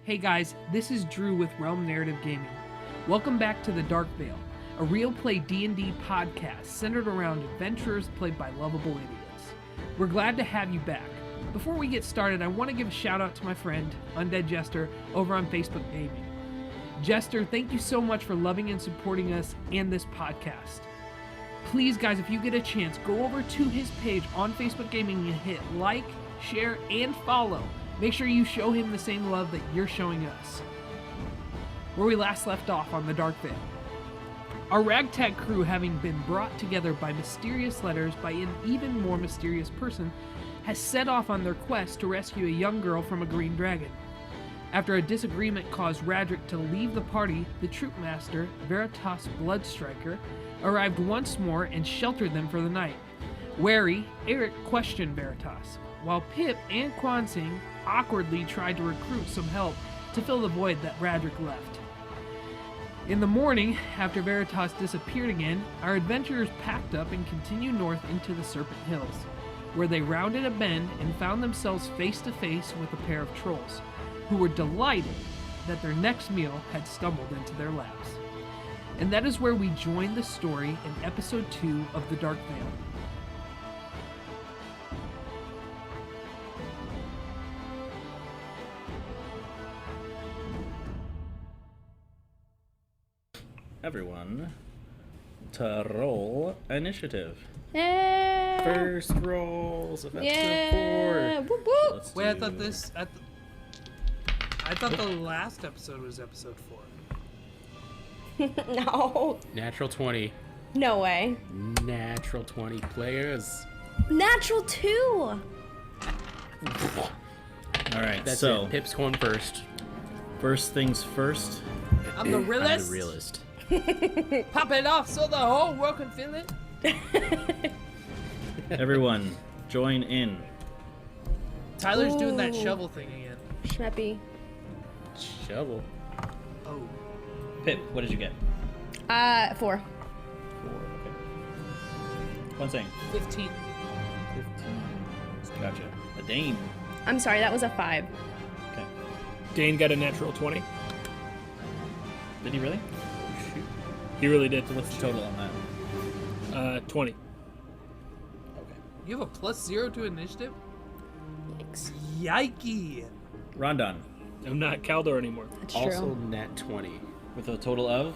Hey guys, this is Drew with Realm Narrative Gaming. Welcome back to The Dark Veil, a real play D&D podcast centered around adventurers played by lovable idiots. We're glad to have you back. Before we get started, I want to give a shout out to my friend, Undead Jester, over on Facebook Gaming. Jester, thank you so much for loving and supporting us and this podcast. Please guys, if you get a chance, go over to his page on Facebook Gaming and hit like, share, and follow. Make sure you show him the same love that you're showing us. Where we last left off on the Dark Veil. Our ragtag crew, having been brought together by mysterious letters by an even more mysterious person, has set off on their quest to rescue a young girl from a green dragon. After a disagreement caused Radric to leave the party, the troop master, Veritas Bloodstriker, arrived once more and sheltered them for the night. Wary, Eric questioned Veritas, while Pip and Kwansing awkwardly tried to recruit some help to fill the void that Radric left. In the morning, after Veritas disappeared again, our adventurers packed up and continued north into the Serpent Hills, where they rounded a bend and found themselves face to face with a pair of trolls, who were delighted that their next meal had stumbled into their laps. And that is where we join the story in episode 2 of The Dark Veil. Everyone to roll initiative. Yeah. First rolls of episode Yeah. 4. Whoop, whoop. Let's Wait, I do- thought the last episode was episode 4. No. Natural 20. No way. Natural 20 players. Natural 2. All right, That's so it. Pip's going first. first things first. I'm the I'm realist. the realist. Pop it off so the whole world can feel it. Everyone, join in. Tyler's doing that Ooh. shovel thing again. Schmeppy. Shovel. Oh. Pip, what did you get? 4. 4. Okay. One thing. 15. 15. Gotcha. A Dane. I'm sorry, that was a 5. Okay. Dane got a natural 20. Did he really? He really did. So what's the total on that? 20. Okay. You have a +0 to initiative? Yikes. Yikey. Rondon, I'm not Caldor anymore. That's Also true. nat 20. with a total of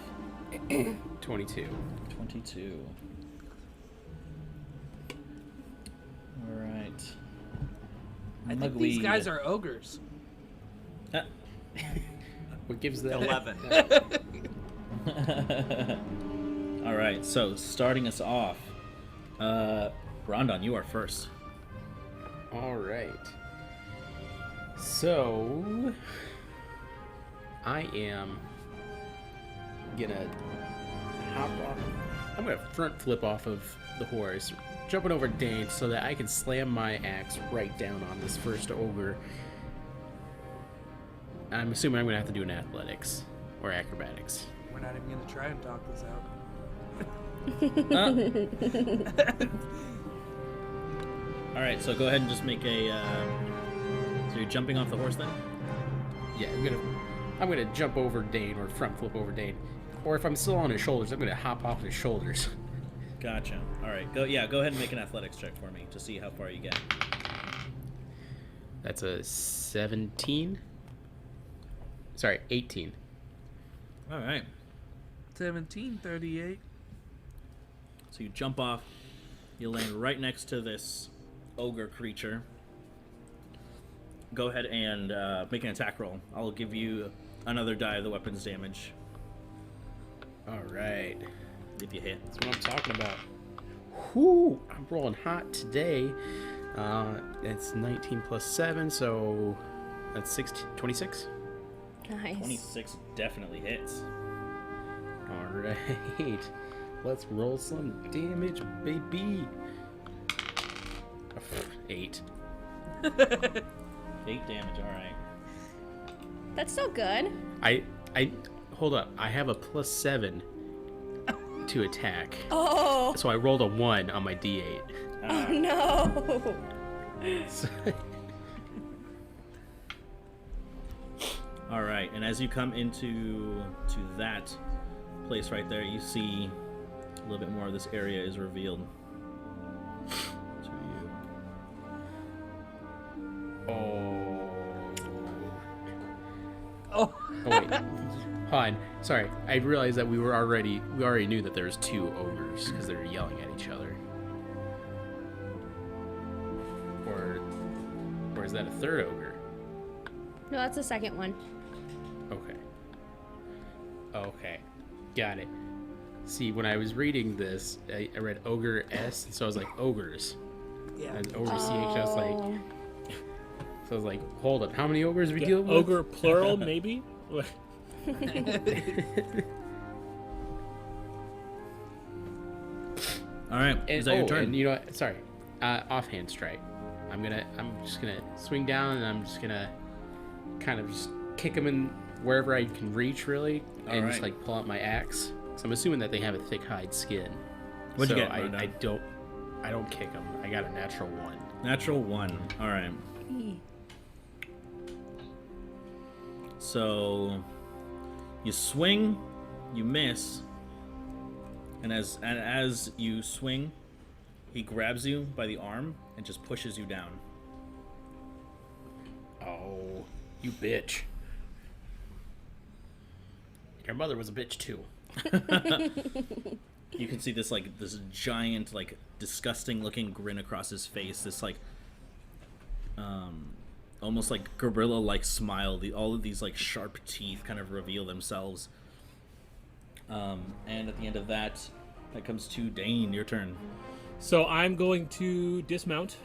22. 22. All right. I think these guys are ogres. What gives that? 11. All right, so starting us off, Rondon, you are first. All right. So, I am gonna hop off. I'm gonna front flip off of the horse, jumping over Dane so that I can slam my axe right down on this first ogre. I'm assuming I'm gonna have to do an athletics or acrobatics. We're not even going to try and talk this out. All right, so go ahead and just make a. So you're jumping off the horse then? Yeah, I'm gonna jump over Dane or front flip over Dane, or if I'm still on his shoulders, I'm gonna hop off his shoulders. Gotcha. All right, go ahead and make an athletics check for me to see how far you get. That's a 17. Sorry, 18. All right. 1738. So you jump off, you land right next to this ogre creature. Go ahead and make an attack roll. I'll give you another die of the weapon's damage All right, if you hit. that's what I'm talking about. Whoo, I'm rolling hot today. It's 19 plus 7, so that's 16, 26. Nice. 26 definitely hits. All right, let's roll some damage, baby. 8. 8 damage, alright. That's so good. I hold up. I have a plus 7 to attack, Oh. so I rolled a 1 on my D8. Oh no. So- All right, and as you come into that place right there, you see a little bit more of this area is revealed to you. Oh, Oh wait, hold on. Sorry, I realized that we already knew that there's two ogres because they were yelling at each other. Or is that a third ogre? No, that's the second one. Okay, got it. See, when I was reading this, I read ogre S, and so I was like ogres. yeah. And ogre CH, I was like, Oh. so I was like, hold up, how many ogres we deal with? Ogre plural, maybe? All right, And, is that your turn? And you know what? Sorry, offhand strike. I'm just gonna swing down, and I'm just gonna kind of just kick them in wherever I can reach, really, and just Alright. like pull out my axe. So I'm assuming that they have a thick hide skin. What'd you So get, I Rhoda? don't kick them. I got a natural 1. Natural 1. All right. So you swing, you miss, and as you swing, he grabs you by the arm and just pushes you down. Oh, you bitch! Your mother was a bitch too. You can see this giant, like, disgusting looking grin across his face. This almost like gorilla like smile. All of these like sharp teeth kind of reveal themselves. And at the end of that comes to Dane. Your turn. So I'm going to dismount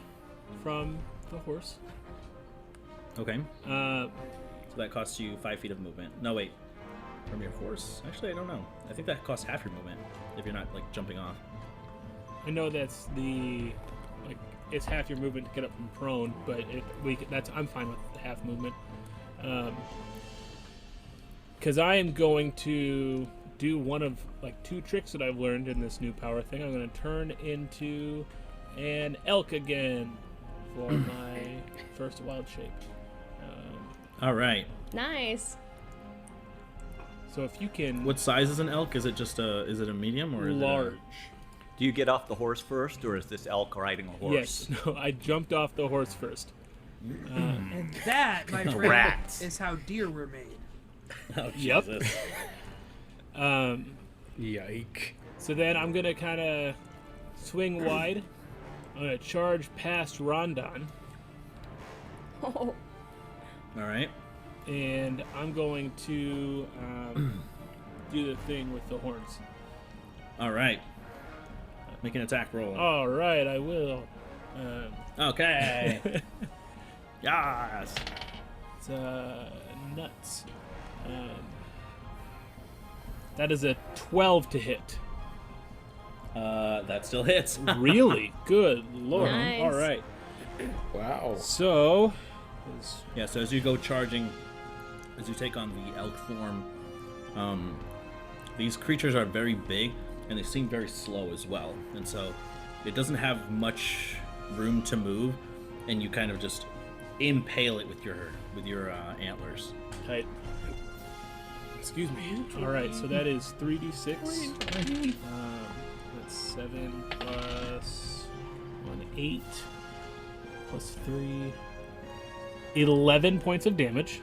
from the horse. Okay. Uh, So that costs you 5 feet of movement. No, wait. From your horse? Actually, I don't know. I think that costs half your movement if you're not like jumping off. I know that's it's half your movement to get up from prone, but I'm fine with the half movement. Because I am going to do one of like 2 tricks that I've learned in this new power thing. I'm going to turn into an elk again for my first wild shape. All right. Nice. So if you can, What size is an elk? Is it just is it a medium or is large. Do you get off the horse first, or is this elk riding a horse? Yes, no, I jumped off the horse first. And that, my friend, Rats. is how deer were made. Oh, Yep. Jesus. Yike! So then I'm gonna kind of swing wide. I'm gonna charge past Rondon, Oh. All right. and I'm going to do the thing with the horns. All right. Make an attack roll. All right, I will. Okay. Yes. It's nuts. That is a 12 to hit. That still hits. Really? Good lord. Nice. All right. Wow. So, Yeah, so as you go charging, as you take on the elk form, these creatures are very big and they seem very slow as well. And so it doesn't have much room to move, and you kind of just impale it with your antlers. tight. Excuse me. All right, so that is 3d6. That's 7 plus 1, 8 plus 3, 11 points of damage,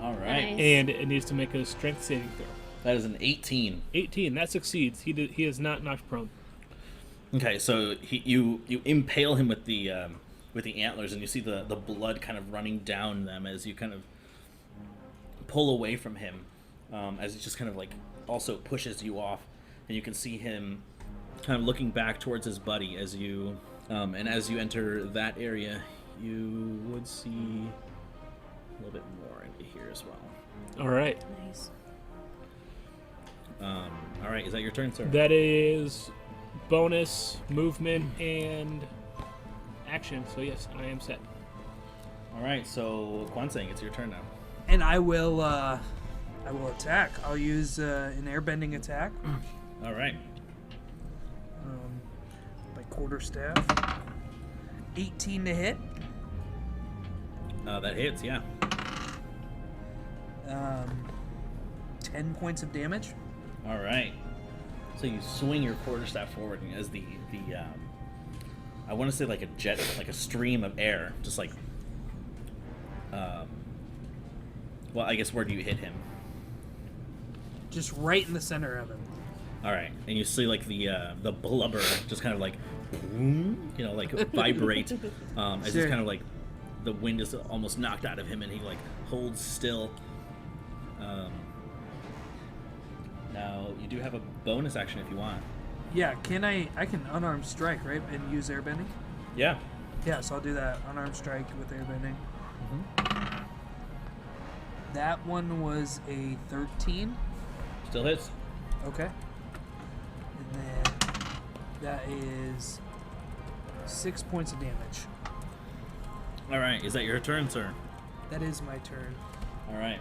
All right. Nice. and it needs to make a strength saving throw. That is an 18. 18. That succeeds. He is not knocked prone. Okay, so you impale him with the antlers, and you see the blood kind of running down them as you kind of pull away from him, as he just kind of like also pushes you off, and you can see him kind of looking back towards his buddy as you and as you enter that area, you would see a little bit more into here as well. All right. Nice. All right, is that your turn, sir? That is bonus movement and action. So yes, I am set. All right, so Kwansang, it's your turn now. And I will attack. I'll use an airbending attack. All right. My quarterstaff. 18 to hit. That hits, yeah. 10 points of damage. All right. So you swing your quarterstaff forward, and as the I want to say like a jet, like a stream of air, just like, well, I guess where do you hit him? Just right in the center of him. All right, and you see like the blubber just kind of like, boom, you know, like vibrate, as Sure. it's kind of like the wind is almost knocked out of him, and he like holds still. Now you do have a bonus action if you want. Yeah, I can unarmed strike, right? And use airbending? Yeah. Yeah, so I'll do that. Unarmed strike with airbending. Mm-hmm. That one was a 13. Still hits. Okay. And then that is 6 points of damage. All right, is that your turn, sir? That is my turn. All right.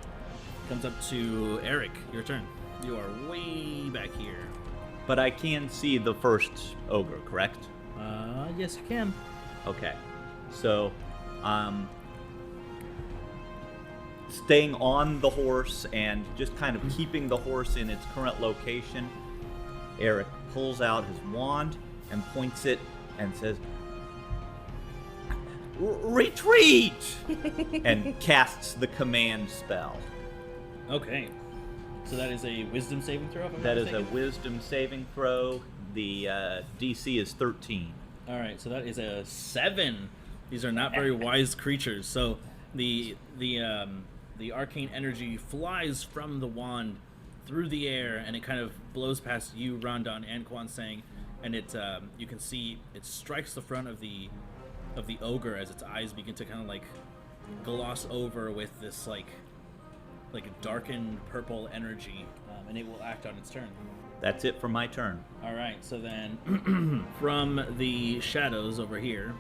Comes up to Eric. Your turn. You are way back here. But I can see the first ogre, correct? Yes, you can. Okay. So, staying on the horse and just kind of keeping the horse in its current location, Eric pulls out his wand and points it and says, "Retreat!" and casts the command spell. Okay. So that is a wisdom saving throw? If I'm That not is a mistaken? wisdom saving throw. The DC is 13. All right, so that is a 7. These are not very wise creatures. So the arcane energy flies from the wand through the air, and it kind of blows past you, Rondon, and Quan Sang, and it you can see it strikes the front of the ogre as its eyes begin to kind of like gloss over with this like darkened purple energy, and it will act on its turn. That's it for my turn. All right, so then from the shadows over here,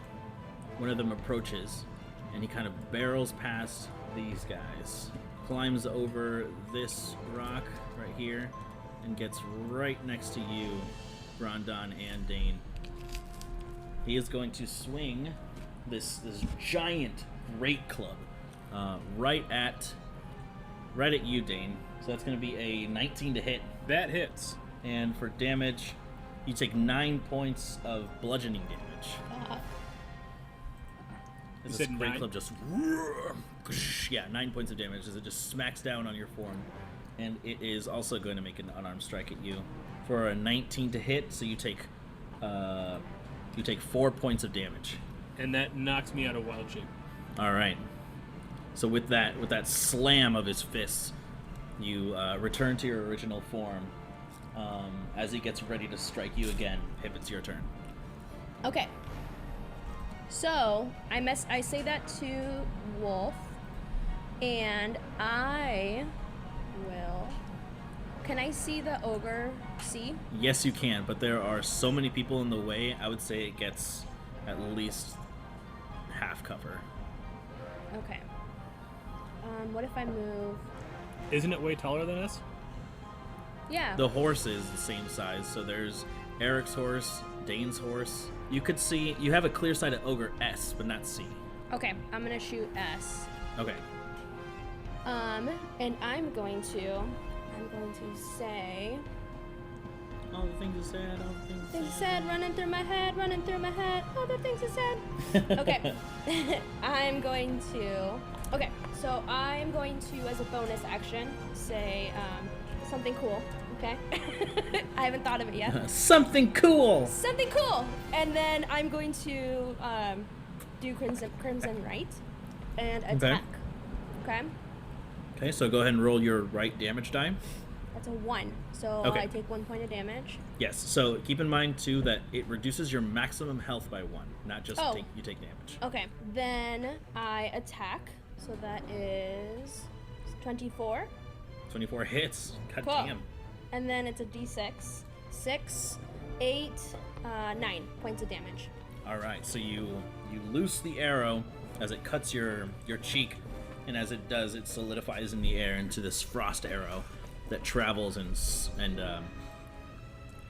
one of them approaches, and he kind of barrels past these guys, climbs over this rock right here, and gets right next to you, Rondon and Dane. He is going to swing this giant great club right at you, Dane. So that's going to be a 19 to hit. That hits. And for damage, you take 9 points of bludgeoning damage. You As said this great 9? club just, yeah, 9 points of damage as it just smacks down on your form, and it is also going to make an unarmed strike at you for a 19 to hit. So you take 4 points of damage. And that knocks me out of wild shape. All right. So with that slam of his fists, you return to your original form. As he gets ready to strike you again, Pip, it's your turn. Okay. So I say that to Wolf, and I will. Can I see the ogre? See? Yes, you can, but there are so many people in the way. I would say it gets at least half cover. Okay. What if I move? Isn't it way taller than us? Yeah. The horse is the same size, so there's Eric's horse, Dane's horse. You could see, you have a clear sight of Ogre S, but not C. Okay, I'm gonna shoot S. Okay. And I'm going to say. All the things you said, all the things Things you said running through my head, all the things you said. Okay. I'm going to. Okay, so I'm going to, as a bonus action, say something cool. Okay. I haven't thought of it yet. Something cool! Something cool. And then I'm going to do Crimson Right and attack. Okay. Okay, so go ahead and roll your right damage die. That's a 1. So Okay. I take 1 point of damage. Yes, so keep in mind too that it reduces your maximum health by 1, not just Oh. you take damage. Okay. Then I attack. So that is 24. 24 hits. God Cool. damn. And then it's a d6. 6, 8, 9 points of damage. All right, so you loose the arrow as it cuts your cheek, and as it does, it solidifies in the air into this frost arrow that travels and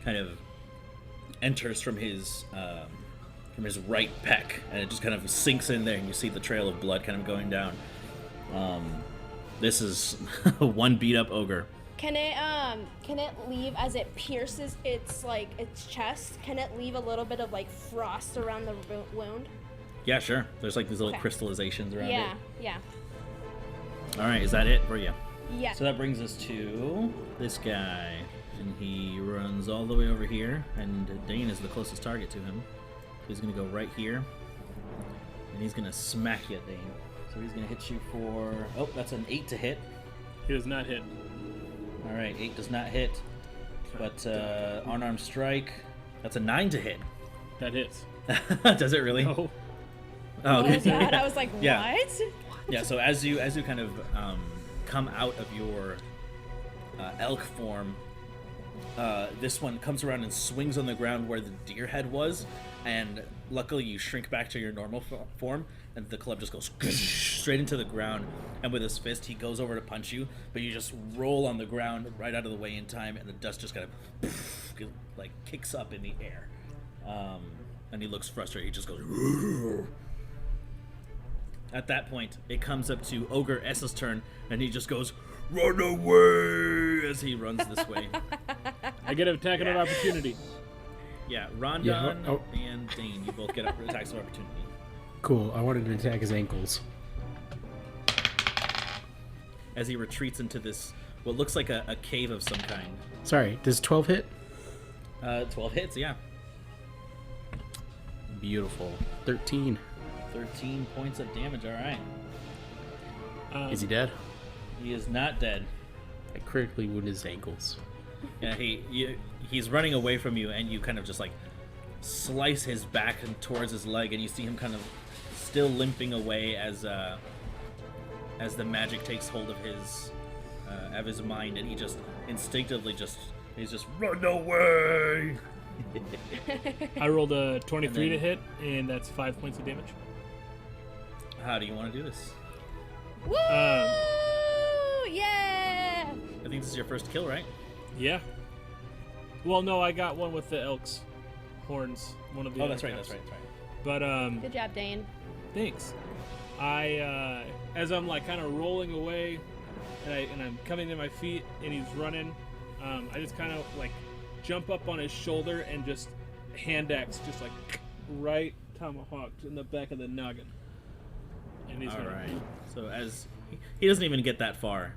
kind of enters from his right pec, and it just kind of sinks in there, and you see the trail of blood kind of going down. This is one beat up ogre. Can it leave as it pierces its chest? Can it leave a little bit of like frost around the wound? Yeah, sure. There's like these little Okay. crystallizations around Yeah, it. yeah. All right, is that it for you? Yeah. So that brings us to this guy, and he runs all the way over here, and Dane is the closest target to him. He's gonna go right here, and he's gonna smack you, Dane. So he's gonna hit you for, oh, that's an 8 to hit. He does not hit. All right, 8 does not hit, but unarmed strike, that's a 9 to hit. That hits. Does it really? No. Oh, What was that? I was like, Yeah. what? Yeah, so as you kind of come out of your elk form, this one comes around and swings on the ground where the deer head was, and luckily you shrink back to your normal form, and the club just goes straight into the ground, and with his fist he goes over to punch you, but you just roll on the ground right out of the way in time, and the dust just kind of like kicks up in the air, and he looks frustrated. He just goes. At that point, it comes up to Ogre S's turn, and he just goes, "Run away!" as he runs this way. I get an attack of opportunity. Yeah, Rondon Yeah, oh. and Dane, you both get attacks of opportunity. Cool. I wanted to attack his ankles. As he retreats into this, what looks like a cave of some kind. Sorry, does 12 hit? 12 hits, yeah. Beautiful. 13. 13 points of damage, alright. Is he dead? He is not dead. I critically wound his ankles. Yeah, he's running away from you, and you kind of just like slice his back and towards his leg, and you see him kind of still limping away as the magic takes hold of his mind, and he just instinctively he's just run away. I rolled a 23 And then- to hit, and that's 5 points of damage. How do you want to do this? Woo! Yeah! I think this is your first kill, right? Yeah. Well, no, I got one with the elk's horns. One of the. Oh, other that's right. caps. That's right. But Good job, Dane. thanks. I as I'm like kind of rolling away, and I'm coming to my feet, and he's running. I just kind of like jump up on his shoulder and just hand axe, just like right tomahawked in the back of the noggin. And he's All gonna- right. So as he doesn't even get that far,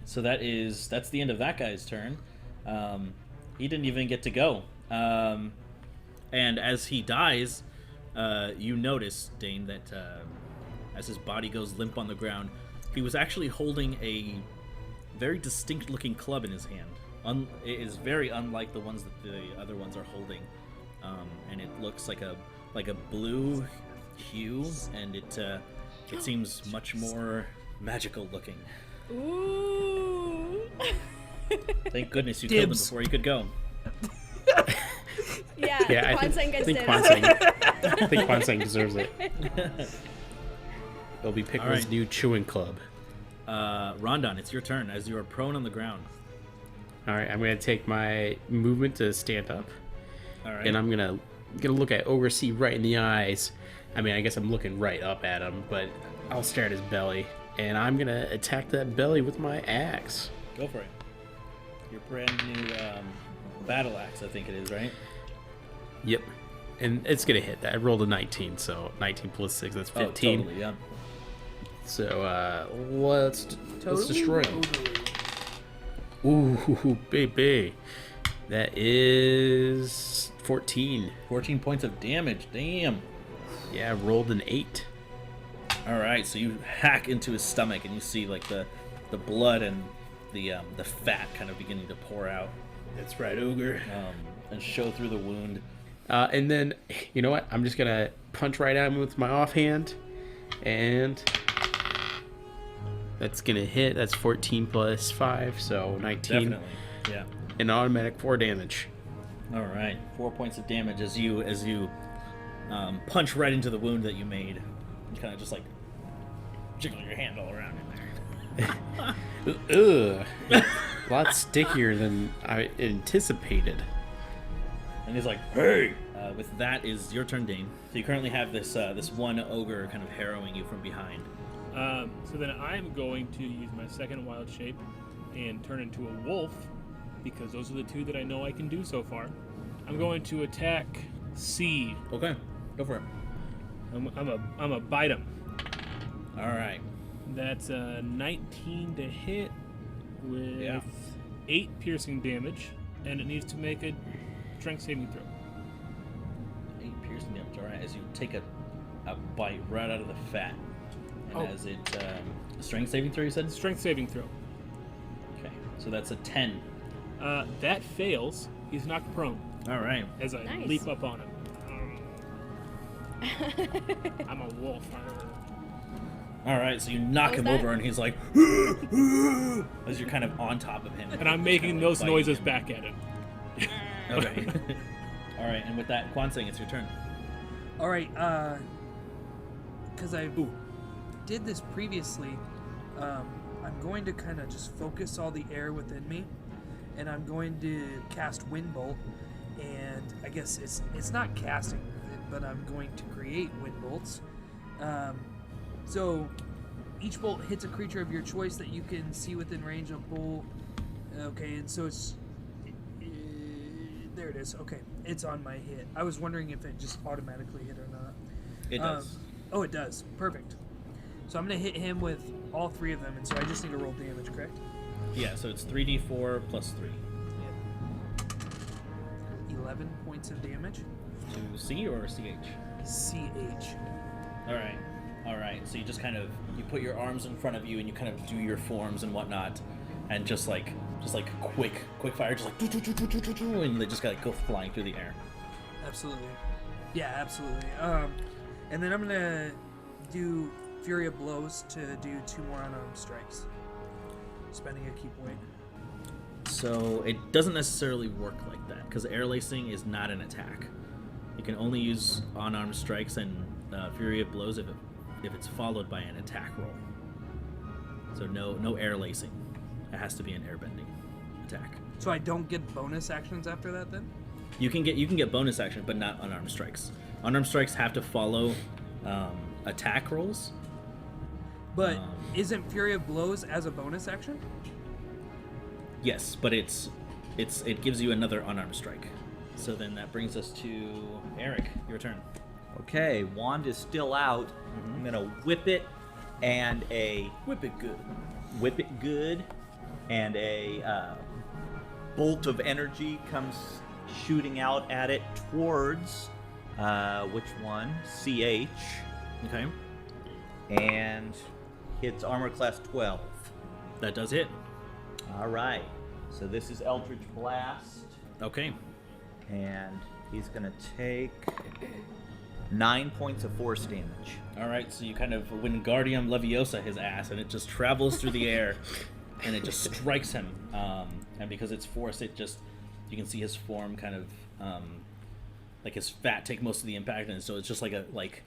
so that's the end of that guy's turn. He didn't even get to go. And as he dies, you notice, Dane, that as his body goes limp on the ground, he was actually holding a very distinct-looking club in his hand. It is very unlike the ones that the other ones are holding, and it looks like a blue hue, and it seems much more magical looking. Ooh. Thank goodness you killed him Dibs. before he could go. Yeah, I Kwanseng gets think dibs. Kwanseng deserves it. It'll be Pickle's Alright. new chewing club. Rondon, it's your turn as you are prone on the ground. All right, I'm gonna take my movement to stand up, All right. and I'm gonna look at Ogre C right in the eyes. I mean, I guess I'm looking right up at him, but I'll stare at his belly, and I'm gonna attack that belly with my axe. Go for it. Your brand new battle axe, I think it is, right? Yep, and it's gonna hit. I rolled a 19, so 19 plus 6, that's 15. Oh, totally, yeah. So let's destroy him. Ooh, baby, that is 14. 14 points of damage. Damn. Yeah, I rolled an 8. All right, so you hack into his stomach, and you see like the blood and the fat kind of beginning to pour out. That's right, Ogre. And show through the wound. And then, you know what? I'm just gonna punch right at him with my offhand, and that's gonna hit. That's 14 plus 5, so 19. Definitely. Yeah. An automatic 4 damage. All right. 4 points of damage as you punch right into the wound that you made. You kind of just like jiggle your hand all around in there. Ugh. A lot stickier than I anticipated. And he's like, "Hey!" With that is your turn, Dane. So you currently have this one ogre kind of harrowing you from behind. So then I'm going to use my second wild shape and turn into a wolf, because those are the two that I know I can do so far. I'm going to attack C. Okay, go for it. I'm a bite him. All right. That's 19 to hit with Yeah. 8 piercing damage, and it needs to make a strength saving throw. 8 piercing damage. All right, as you take a bite right out of the fat, and Oh. as it strength saving throw, you said. Strength saving throw. Okay, so that's a 10. That fails. He's knocked prone All right. as I Nice. leap up on him. I'm a wolf. All right, so you knock What was him that? over, and he's like, as you're kind of on top of him, And I'm just making kinda, like, those biting noises him. back at him. Okay. All right, and with that, Kwansing, it's your turn. All right, because I did this previously, I'm going to kind of just focus all the air within me, and I'm going to cast Wind Bolt, and I guess it's not casting with it, but I'm going to create Wind Bolts. So each bolt hits a creature of your choice that you can see within range of bolt. Okay, and so it's there it is. Okay, it's on my hit. I was wondering if it just automatically hit or not. It does. Oh, it does. Perfect. So I'm gonna hit him with all 3 of them, and so I just need to roll damage, correct? Yeah, so it's 3d4 plus 3. 11 points of damage. To C or CH? CH. All right. All right. So you just kind of put your arms in front of you and you kind of do your forms and whatnot, and just like quick fire, just like and they just go flying through the air. Absolutely. Yeah, absolutely. And then I'm gonna do Fury of Blows to do 2 more unarmed strikes, spending a key point. So it doesn't necessarily work like that because air lacing is not an attack. You can only use unarmed strikes and Fury of Blows if it's followed by an attack roll. So no air lacing. It has to be an airbending attack. So I don't get bonus actions after that, then? You can get bonus action, but not unarmed strikes. Unarmed strikes have to follow attack rolls. But isn't Fury of Blows as a bonus action? Yes, but it gives you another unarmed strike. So then that brings us to Eric. Your turn. Okay, wand is still out. I'm gonna whip it, and Whip it good. and a bolt of energy comes shooting out at it towards which one? CH, Okay, and hits armor class 12. that does hit. All right, so this is Eldritch Blast, Okay, and he's gonna take 9 points of force damage. all right. So you kind of Wingardium Leviosa his ass, and it just travels through the air, and it just strikes him. And because it's force, you can see his form kind of like his fat take most of the impact, and so it's just like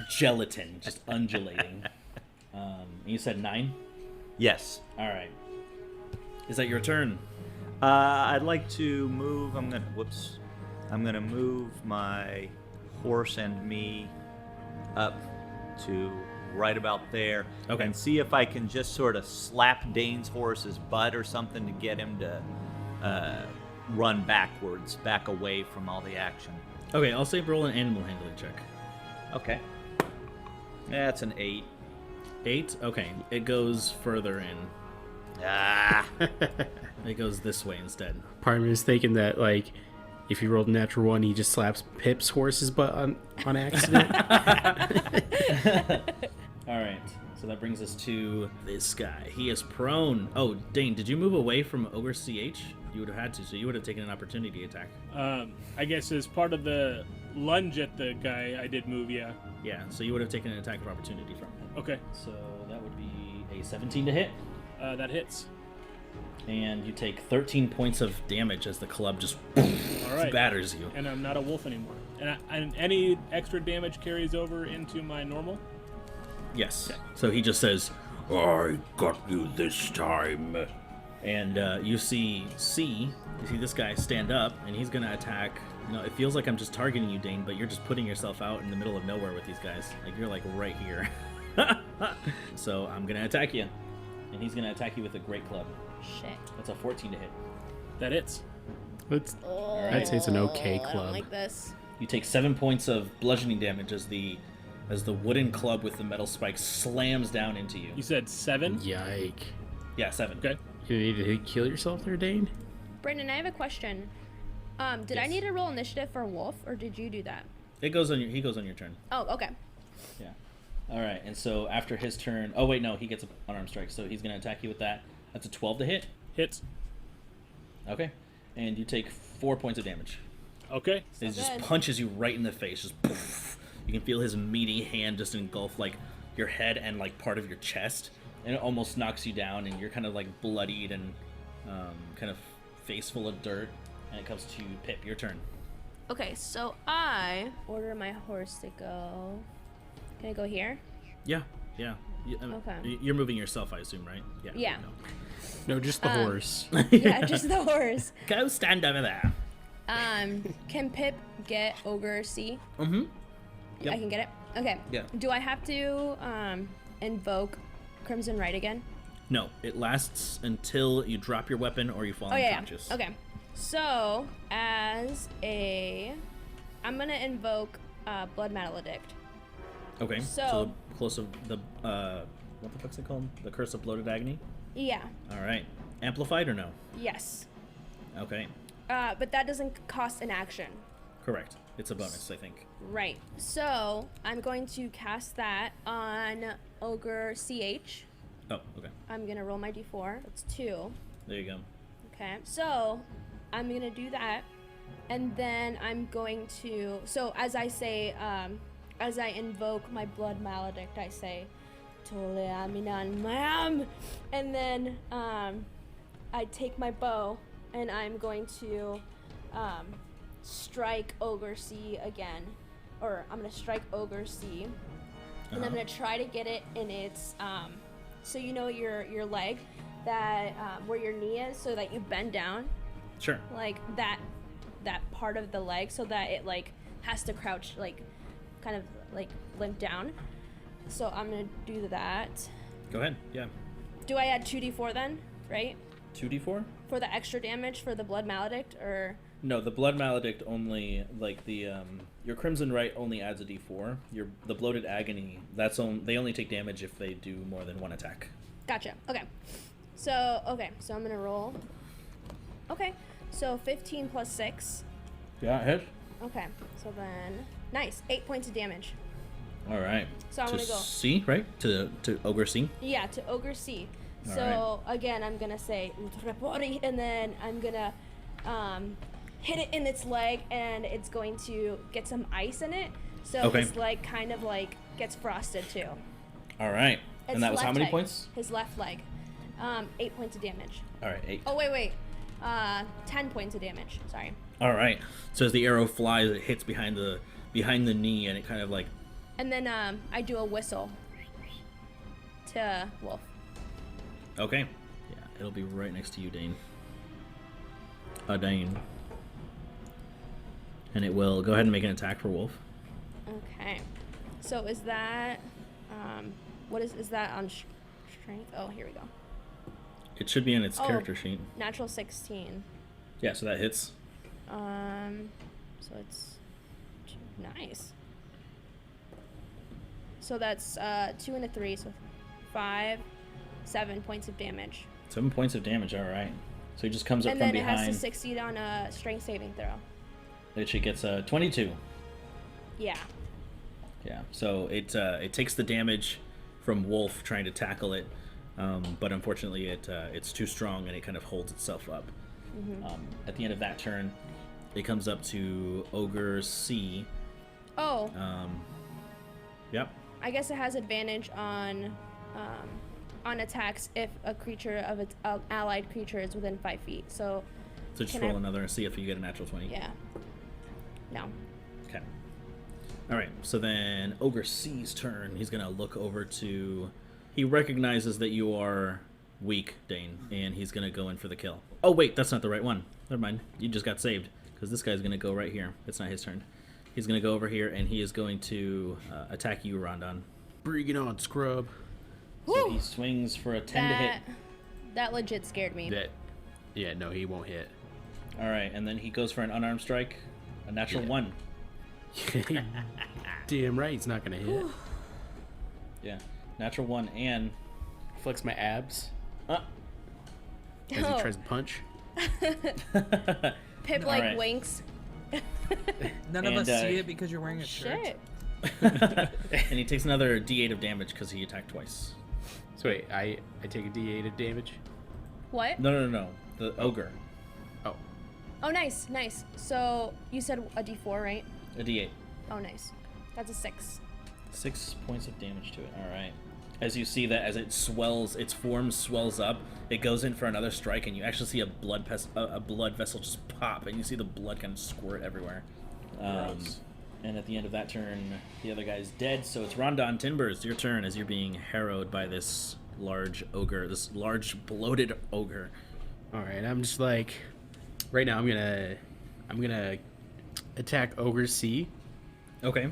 gelatin just undulating. You said 9. Yes. All right. Is that your turn? I'd like to move. I'm gonna move my horse and me up to right about there, Okay. and see if I can just sort of slap Dane's horse's butt or something to get him to run backwards, back away from all the action. Okay, I'll say roll an animal handling check. Okay. That's an 8. 8? Okay, it goes further in. Ah. It goes this way instead. Part of me is thinking that, like, if he rolled a natural 1, he just slaps Pip's horse's butt on accident. All right, so that brings us to this guy. He is prone. Oh, Dane, did you move away from Ogre CH? You would have had to, so you would have taken an opportunity attack. I guess as part of the lunge at the guy, I did move, yeah. Yeah, so you would have taken an attack of opportunity from him. Okay, So that would be a 17 to hit, that hits. and you take 13 points of damage as the club just All right. batters you. And I'm not a wolf anymore. And any extra damage carries over into my normal? Yes. So he just says, "I got you this time." And you see this guy stand up, and he's gonna attack. You know, it feels like I'm just targeting you, Dane, but you're just putting yourself out in the middle of nowhere with these guys. Like you're like right here. So I'm gonna attack you, and he's gonna attack you with a great club. Shit. That's a 14 to hit. That hits. I'd say it's an okay I club. don't like this. You take 7 points of bludgeoning damage as the wooden club with the metal spike slams down into you. You said 7? Yike. Yeah, 7. Okay. You need to kill yourself there, Dane? Brandon, I have a question. Did I Yes. need to roll initiative for Wolf, or did you do that? He goes on your turn. Oh, okay. Yeah. All right, and so after his turn, oh wait, no, he gets an unarmed strike, so he's gonna attack you with that. That's a 12 to hit. Hits. Okay, and you take 4 points of damage. Okay. He just good. punches you right in the face. Just poof. You can feel his meaty hand just engulf like your head and like part of your chest, and it almost knocks you down, and you're kind of like bloodied and kind of face full of dirt. And it comes to Pip. Your turn. Okay, so I order my horse to go. Can I go here? Yeah, yeah. Okay. You're moving yourself, I assume, right? Yeah. No, just the horse. Yeah, just the horse. Go stand over there. Can Pip get Ogre C? Mm-hmm. I can get it? Okay. Yeah. Do I have to invoke Crimson Right again? No, it lasts until you drop your weapon or you fall Oh, yeah, unconscious. yeah. Okay. So, I'm gonna invoke Blood Maledict. Okay. So- the close of the what the fuck's it called? The Curse of Bloated Agony. Yeah. All right. Amplified or no? Yes. Okay. But that doesn't cost an action. Correct. It's a bonus, I think. Right. So, I'm going to cast that on Ogre CH. Oh, okay. I'm gonna roll my d4. That's 2. There you go. Okay. So, I'm gonna do that. And then I'm going to. So, as I say, as I invoke my Blood Maledict, I say, Tole Aminan Mayam! And then I take my bow and I'm going to strike Ogre C again. Or I'm gonna strike Ogre C. And I'm gonna try to get it in its so you know your leg that where your knee is, so that you bend down, Sure. like that part of the leg, so that it like has to crouch, like kind of like limp down. So I'm gonna do that. Go ahead. Yeah. Do I add 2d4 then, right? 2d4? For the extra damage for the Blood Maledict, or No, the Blood Maledict only, like the your Crimson Right only adds a d4. The Bloated Agony, they only take damage if they do more than one attack. gotcha. Okay, so I'm gonna roll. Okay, so 15 plus 6. Yeah, hit. Okay, so then nice, 8 points of damage. All right. So I'm to gonna go. C, right? To Ogre C. Yeah, to Ogre C. All So again, I'm gonna say Utrepori, and then I'm gonna hit it in its leg, and it's going to get some ice in it. So Okay. his leg kind of like gets frosted too. All right. His And that was how left many leg. points? His left leg. 8 points of damage. All right, 8. Oh wait. 10 points of damage. Sorry. All right. So as the arrow flies, it hits behind the knee, and it kind of like. And then I do a whistle to Wolf. Okay. Yeah, it'll be right next to you, Dane. Dane. And it will go ahead and make an attack for Wolf. Okay. So is that what is that on strength? Oh, here we go. It should be in its Oh. character sheet. Natural 16. Yeah, so that hits. So it's nice. So that's 2 and a 3, so 5, 7 points of damage. 7 points of damage. All right. So he just comes up And from then it has to behind. succeed on a strength saving throw. It she gets 22. Yeah. Yeah. So it takes the damage from Wolf trying to tackle it, but unfortunately it's too strong and it kind of holds itself up. At the end of that turn, it comes up to Ogre C. Oh, Yep. I guess it has advantage on attacks if a creature of its allied creature is within 5 feet. So So just Can roll I- another and see if you get a natural 20. yeah. No. Okay. All right. So then Ogre C's turn. He's gonna look over to. He recognizes that you are weak, Dane, and he's gonna go in for the kill. Oh wait, that's not the right one. Never mind. You just got saved because this guy's gonna go right here. It's not his turn. He's gonna go over here and he is going to attack you, Rondon. Bring it on, scrub. So Woo! he swings for a 10 to hit. That legit scared me. Yeah, no, he won't hit. All right, and then he goes for an unarmed strike, a natural Yeah. 1. Damn right, he's not gonna hit. Yeah, natural 1 and Flex my abs uh, as Oh. he tries to punch. Pip All like right. winks. None of And, us uh, see it because you're wearing a shirt. Shit. and he takes another D8 of damage because he attacked twice. So wait, I take a D8 of damage. What? No. The ogre, Oh, Oh, nice, nice. So you said a D4, right? a D8. Oh, nice. That's a 6. 6 points of damage to it. All right. As you see that, as it swells, its form swells up. It goes in for another strike, and you actually see a blood vessel just pop, and you see the blood kind of squirt everywhere. Gross. And at the end of that turn, the other guy's dead. So it's Rondon Timbers, your turn, as you're being harrowed by this large ogre, this large bloated ogre. all right. I'm just like, right now I'm gonna attack Ogre C. Okay.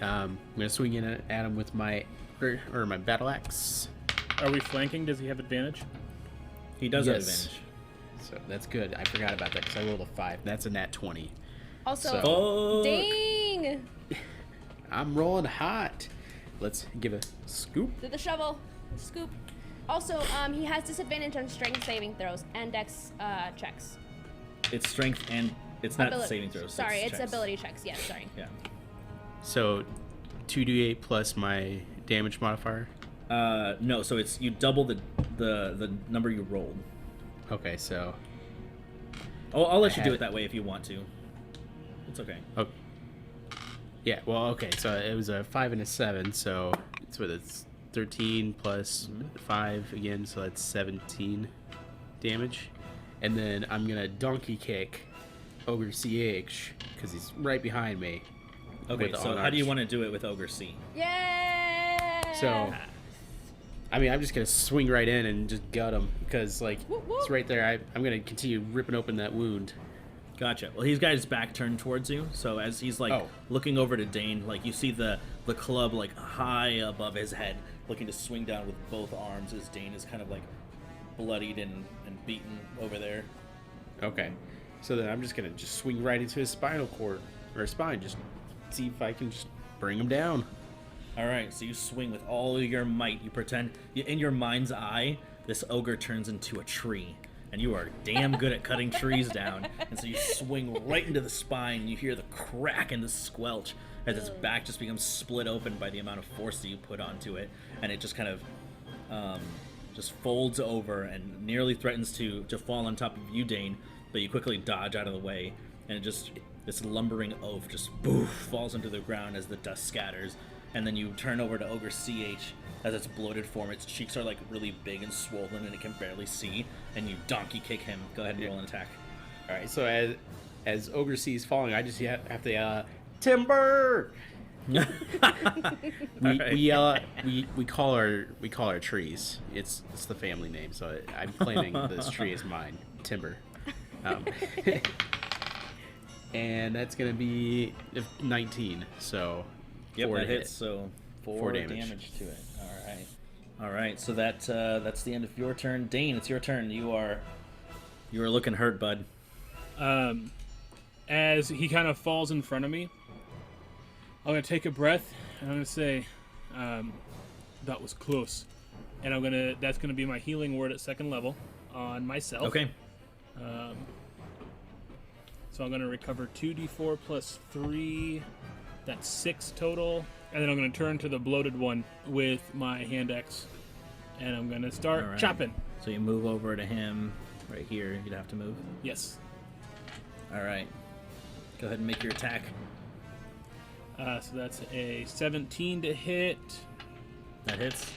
I'm gonna swing in at him with my my battle axe. Are we flanking? Does he have advantage? He does have Yes. advantage. So that's good. I forgot about that because I rolled a 5. That's a nat 20. Also, So- Oh! dang! I'm rolling hot. Let's give a scoop. Did the shovel. Scoop. Also, he has disadvantage on strength saving throws and dex checks. It's strength and it's not Abili- saving throws. Sorry, it's checks. ability checks. Yes, sorry. Yeah. So 2d8 plus my damage modifier. No, so it's you double the number you rolled. Okay, so I'll let you do had- it that way if you want to. It's okay. oh, yeah. Well, okay. So it was a 5 and a 7. So it's 13 plus 5 again. So that's 17 damage. And then I'm gonna donkey kick Ogre CH because he's right behind me. Okay, with so on how do you arch. want to do it with Ogre C? Yeah. So, I mean, I'm just gonna swing right in and just gut him because, like, Whoop, whoop. it's right there. I'm gonna continue ripping open that wound. Gotcha. Well, he's got his back turned towards you, so as he's like Oh. looking over to Dane, like you see the club like high above his head, looking to swing down with both arms as Dane is kind of like bloodied and beaten over there. Okay, so then I'm just gonna just swing right into his spinal cord or spine, just see if I can just bring him down. All right, so you swing with all your might. You pretend in your mind's eye, this ogre turns into a tree, and you are damn good at cutting trees down. And so you swing right into the spine. You hear the crack and the squelch as its back just becomes split open by the amount of force that you put onto it, and it just kind of just folds over and nearly threatens to fall on top of you, Dane. But you quickly dodge out of the way, and it just this lumbering oaf just boof falls into the ground as the dust scatters. And then you turn over to Ogre CH as its bloated form. Its cheeks are like really big and swollen, and it can barely see. And you donkey kick him. Go ahead and roll an attack. All right, so as Ogre C is falling, I just have to timber. We Alright. we yell at, we call our trees. It's the family name, so I'm claiming this tree is mine. Timber. And that's gonna be 19. So Yep, 4 that to hits. hit. So 4 4 damage. damage. To it. All right. So that's the end of your turn. Dane, it's your turn. You are looking hurt, bud. As he kind of falls in front of me, I'm gonna take a breath and I'm gonna say, "That was close," and that's gonna be my healing word at 2nd level on myself. Okay. So I'm gonna recover 2d4 plus 3. That's 6 total, and then I'm gonna turn to the bloated one with my hand axe, and I'm gonna start All right. chopping. So you move over to him right here. You'd have to move. Yes. All right. Go ahead and make your attack. So that's a 17 to hit. That hits.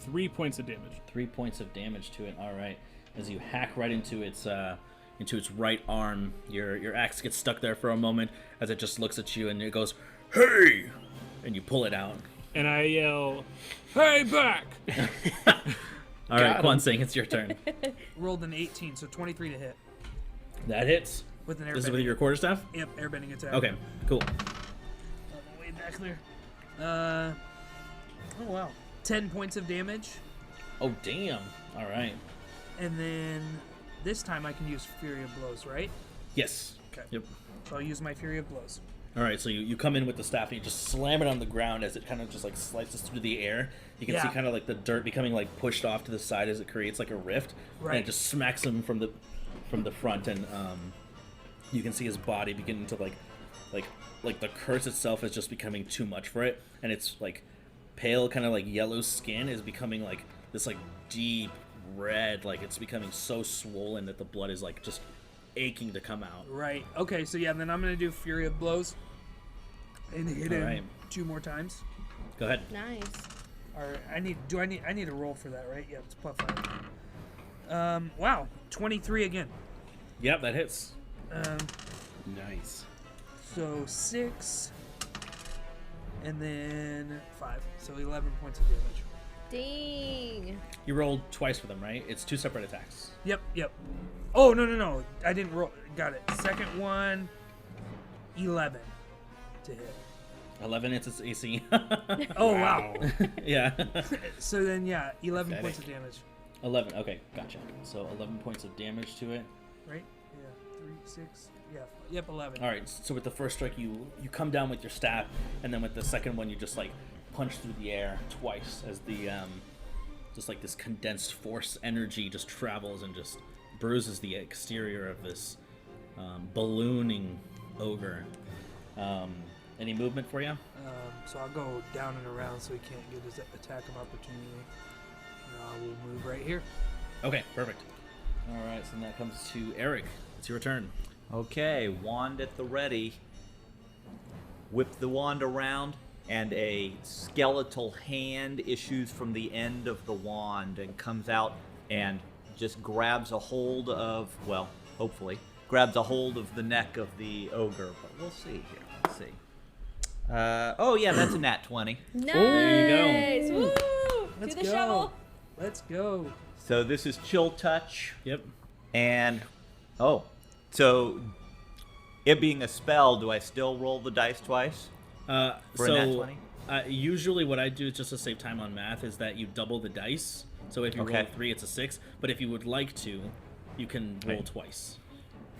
3 points of damage. 3 points of damage to it. All right. As you hack right into its right arm, your axe gets stuck there for a moment as it just looks at you and it goes, "Hey!" and you pull it out. And I yell, "Hey, back!" All right, Got Quan him. Sing, it's your turn. Rolled an 18, so 23 to hit That hits. with an airbending. This is with your quarterstaff. Yep, airbending attack. Okay, cool. All the way back there. Oh wow. 10 points of damage, Oh, damn. All right. and then this time I can use Fury of Blows, right? Yes. Okay. Yep. So I'll use my Fury of Blows. All right, so you come in with the staff and you just slam it on the ground as it kind of just like slices through the air. You can see Yeah. kind of like the dirt becoming like pushed off to the side as it creates like a rift, and Right. it just smacks him from the front, and you can see his body beginning to like the curse itself is just becoming too much for it, and it's like pale kind of like yellow skin is becoming like this like deep red, like it's becoming so swollen that the blood is like just aching to come out. Right. Okay, so yeah, then I'm gonna do Fury of Blows and hit him Alright. 2 more times. Go ahead. Nice. Or I need a roll for that, right? Yeah, it's +5. Wow, 23 again. Yep, that hits. Nice. So 6 and then 5. So 11 points of damage. Dang. You rolled twice for them, right? It's 2 separate attacks. Yep. Oh, no. I didn't roll. Got it. Second one 11 to hit. 11 hits its AC. Oh, wow. Yeah. So then, yeah, 11 Pathetic. points of damage. 11. Okay, gotcha. So 11 points of damage to it. Right? Yeah. 3, 6. Yeah. Yep, 11. All right. So with the first strike, you come down with your staff, and then with the second one, you just like punch through the air twice as the just like this condensed force energy just travels and just bruises the exterior of this ballooning ogre. Any movement for you? So I'll go down and around so he can't get his attack of opportunity. I will move right here. Okay, perfect. All right, so then that comes to Eric. It's your turn. Okay, wand at the ready. Whip the wand around, and a skeletal hand issues from the end of the wand and comes out and just grabs a hold of, well, hopefully, grabs a hold of the neck of the ogre. But we'll see here. Let's see. Oh, yeah, that's a nat 20. Nice. There you Woo! Let's Do the go. shovel. Let's go. So this is Chill Touch. Yep. And, oh, so it being a spell, do I still roll the dice twice? For a nat 20? Usually what I do, just to save time on math, is that you double the dice. So if you roll Okay. 3, it's a 6. But if you would like to, you can roll Right. twice.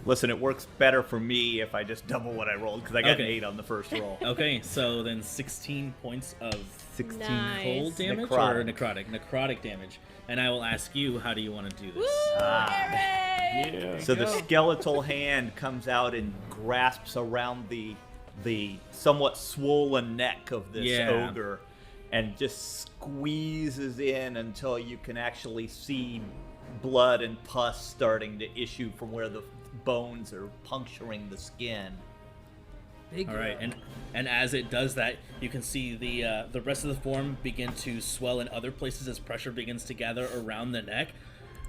Listen, it works better for me if I just double what I rolled, because I got an Okay. 8 on the first roll. Okay, so then 16 points of 16 Nice. cold damage or necrotic? Necrotic damage. And I will ask you, how do you want to do Woo! this? Eric! Yeah. So the go. skeletal hand comes out and grasps around the somewhat swollen neck of this Yeah. ogre and just squeezes in until you can actually see blood and pus starting to issue from where the bones are puncturing the skin. Big All right, guy. and as it does that, you can see the rest of the form begin to swell in other places as pressure begins to gather around the neck,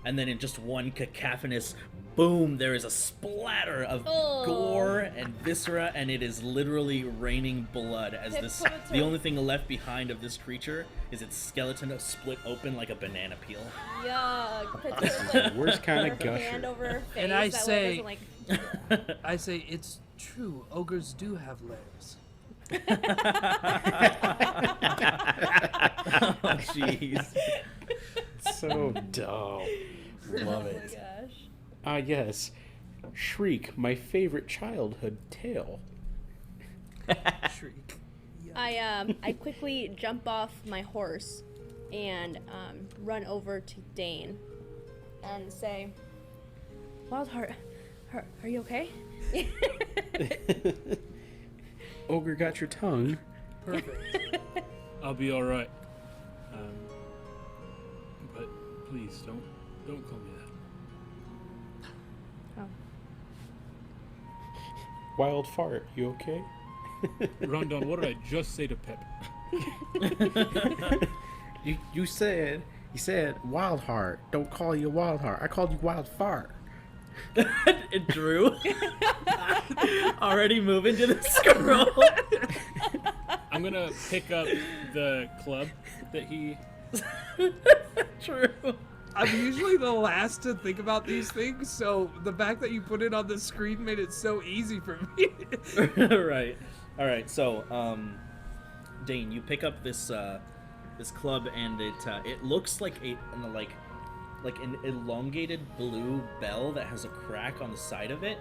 and then in just one cacophonous boom, there is a splatter of Oh. gore and viscera, and it is literally raining blood as this. The only thing left behind of this creature is its skeleton split open like a banana peel. Yuck. Put this, like, Worst kind of her hand gusher. over her face. And I that way it say- doesn't, like, I say it's true. Ogres do have layers. Jeez. So dumb. Love oh it. my gosh. Yes. Shriek, my favorite childhood tale. Shriek. I quickly jump off my horse and run over to Dane and say, Wildheart, are you okay? Ogre got your tongue. Perfect. I'll be all right. But please don't call me that. Oh. Wild fart, you okay? Rondon, what did I just say to Pip? You said wild heart. Don't call you wild heart. I called you wild fart. Drew, already moving to the scroll. I'm gonna pick up the club that he. True. I'm usually the last to think about these things, so the fact that you put it on the screen made it so easy for me. Right. All right. So, Dane, you pick up this this club, and it looks like like an elongated blue bell that has a crack on the side of it.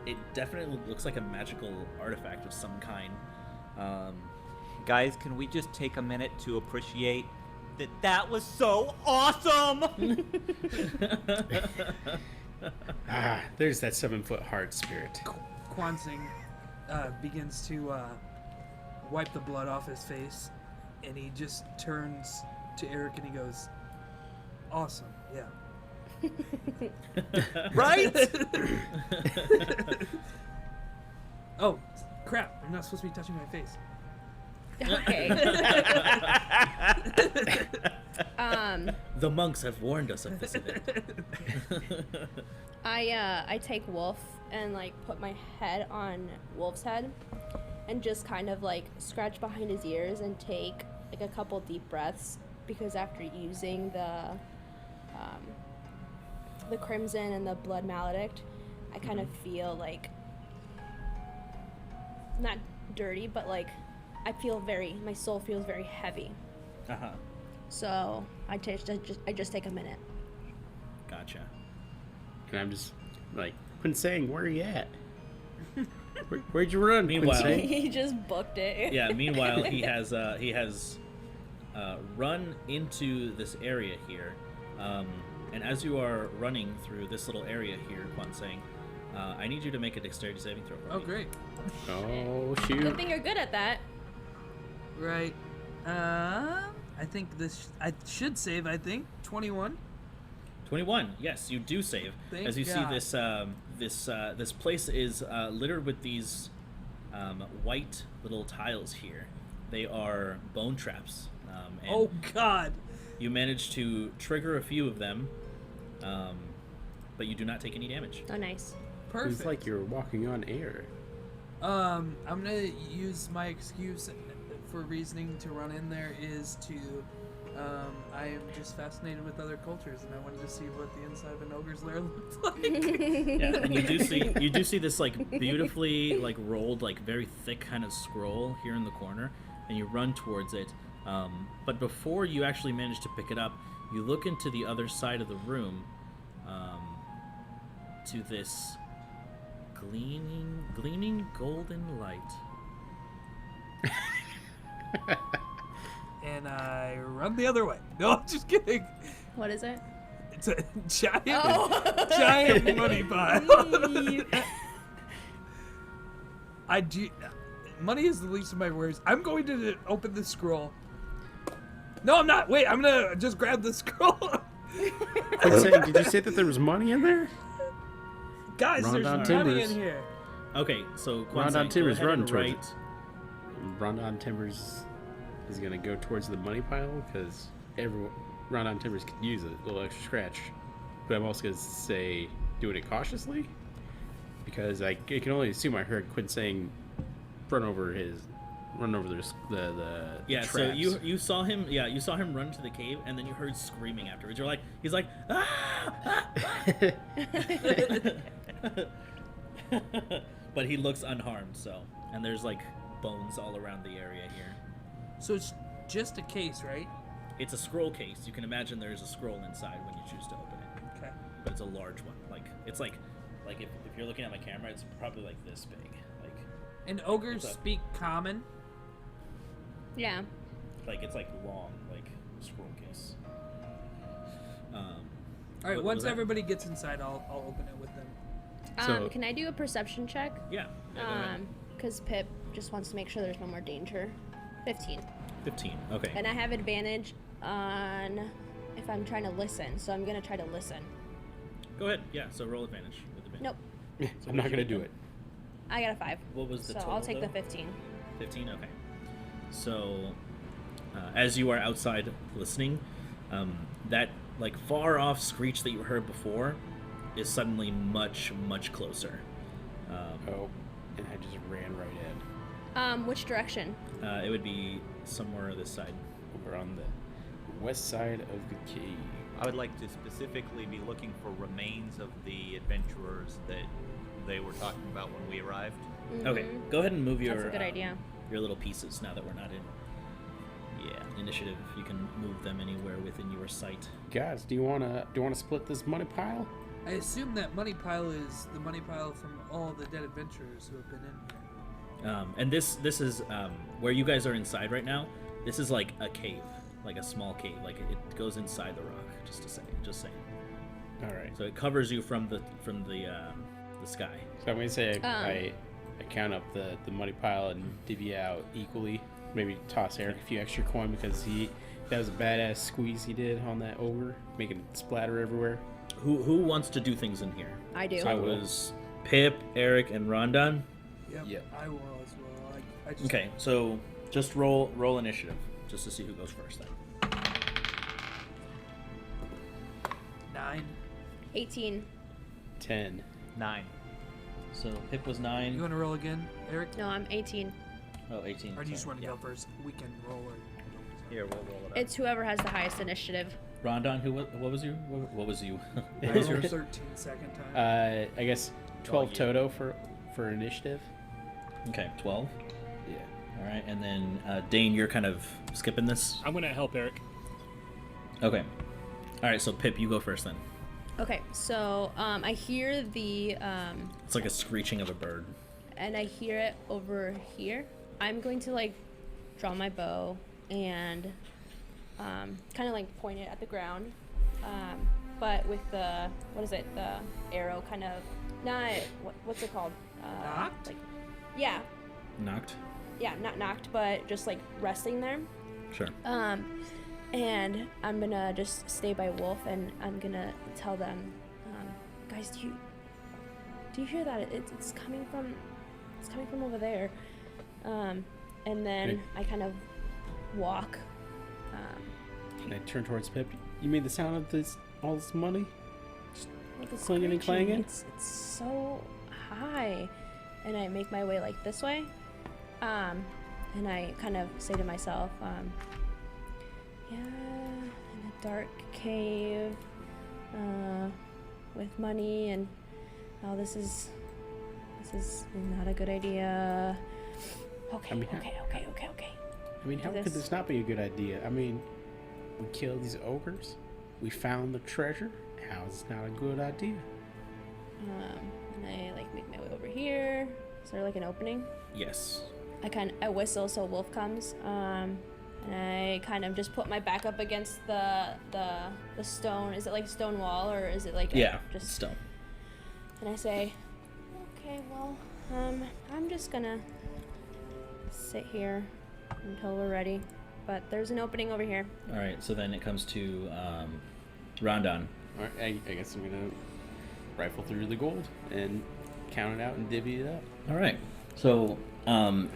It definitely looks like a magical artifact of some kind. Guys, can we just take a minute to appreciate that was so awesome? There's that 7-foot heart spirit. Kwansing begins to wipe the blood off his face, and he just turns to Eric and he goes, "Awesome, yeah." Right? Oh, crap! I'm not supposed to be touching my face. Okay. The monks have warned us of this event. I take Wolf and like put my head on Wolf's head and just kind of like scratch behind his ears and take like a couple deep breaths, because after using the crimson and the blood maledict, I kind of feel like not dirty, but like I feel my soul feels very heavy. Uh-huh. So I just take a minute. Gotcha. And I'm just like, Quinsang, where are you at? Where'd you run, Meanwhile- Quinsang? He just booked it. Yeah, meanwhile, he has run into this area here. And as you are running through this little area here, Kwansang, I need you to make a dexterity saving throw for Oh, me. great. Oh, Good shoot. thing you're good at that. Right. I think I should save. I think 21. 21. Yes, you do save. Thank As you God. see, this place is littered with these white little tiles here. They are bone traps. And Oh God. you manage to trigger a few of them, but you do not take any damage. Oh, nice. Perfect. It's like you're walking on air. I'm gonna use my excuse for reasoning to run in there is to, I am just fascinated with other cultures, and I wanted to see what the inside of an ogre's lair looked like. Yeah, and you do see this like beautifully like rolled, like very thick kind of scroll here in the corner, and you run towards it. But before you actually manage to pick it up, you look into the other side of the room, to this gleaming golden light. And I run the other way. No, I'm just kidding. What is it? It's a giant, Oh. giant money pile. Money is the least of my worries. I'm going to open the scroll. No, I'm not. Wait, I'm gonna just grab the scroll. Quinsang, did you say that there was money in there? Guys, Rondon there's money Timbers. in here. Okay, so Rondon Kwansang, Timbers go ahead run and towards write. it. Rondon Timbers is gonna go towards the money pile because Rondon Timbers could use a little extra scratch. But I'm also gonna say doing it cautiously because I can only assume I heard Quinsang run over the Yeah, traps. so you saw him. Yeah, you saw him run to the cave, and then you heard screaming afterwards. He's like, ah! But he looks unharmed. So, and there's like bones all around the area here. So it's just a case, right? It's a scroll case. You can imagine there's a scroll inside when you choose to open it, Okay. but it's a large one. It's like if you're looking at my camera, it's probably like this big. And ogres What's up? speak common. Yeah. It's like long, like scroll case. All right. What Once was that? everybody gets inside, I'll open it with them. So- Can I do a perception check? Yeah. Go ahead. Because Pip just wants to make sure there's no more danger. 15. 15. Okay. And I have advantage on if I'm trying to listen, so I'm gonna try to listen. Go ahead. Yeah. So roll advantage with advantage. Nope. I'm not gonna do it. I got a 5. What was the So total? I'll take though? the 15. 15. Okay. So, as you are outside listening, that like far off screech that you heard before is suddenly much closer. Oh, and I just ran right in. Which direction? It would be somewhere this side. Over on the west side of the cave. I would like to specifically be looking for remains of the adventurers that they were talking about when we arrived. Okay. Go ahead and move your That's a good idea. your little pieces now that we're not in Yeah. initiative. You can move them anywhere within your sight. Guys, do you wanna split this money pile? I assume that money pile is the money pile from all the dead adventurers who have been in here. And this is where you guys are inside right now. This is like a cave, like a small cave. Like it goes inside the rock. Just saying. All right. So it covers you from the sky. So I'm gonna say I count up the money pile and divvy out equally. Maybe toss Eric a few extra coin because that was a badass squeeze he did on that ogre, making it splatter everywhere. Who wants to do things in here? I do. So it was Pip, Eric, and Rondon. Yep. I will as well. I just, Okay, so just roll initiative, just to see who goes first then. 9. 18. 10. 9. So Pip was 9. You want to roll again, Eric? No, I'm 18. Oh, 18. Or do you just sorry. want to go first? We can roll or. Here, we'll roll it up. It's whoever has the highest initiative. Rondon, what was you? What was you? I What was rolled yours? 13 second time. I guess 12 you. Toto for initiative. Okay, 12. Yeah. All right, and then Dane, you're kind of skipping this. I'm gonna help Eric. Okay. All right, so Pip, you go first then. Okay, so I hear the It's like a screeching of a bird. and I hear it over here. I'm going to like draw my bow and kind of like point it at the ground, but with the the arrow kind of not what's it called? Knocked? Like, yeah, Knocked. yeah, not knocked, but just like resting there. Sure. And I'm gonna just stay by Wolf, and I'm gonna tell them, guys, do you hear that? It's coming from over there. And then Okay. I kind of walk. And I turn towards Pip. You made the sound of all this money? With the Clanging and screeching. clanging? It's so high, and I make my way like this way. And I kind of say to myself, yeah, in a dark cave, with money, and this is not a good idea. Okay, I mean, okay. I mean, how could This- this not be a good idea? I mean, we killed these ogres. We found the treasure. How is this not a good idea? And I like make my way over here. Is there like an opening? Yes. I whistle so Wolf comes. And I kind of just put my back up against the stone. Is it like a stone wall, or is it like Just stone. And I say, okay, well, I'm just gonna sit here until we're ready. But there's an opening over here. All right, so then it comes to Rondon. All right, I guess I'm gonna rifle through the gold and count it out and divvy it up. All right. So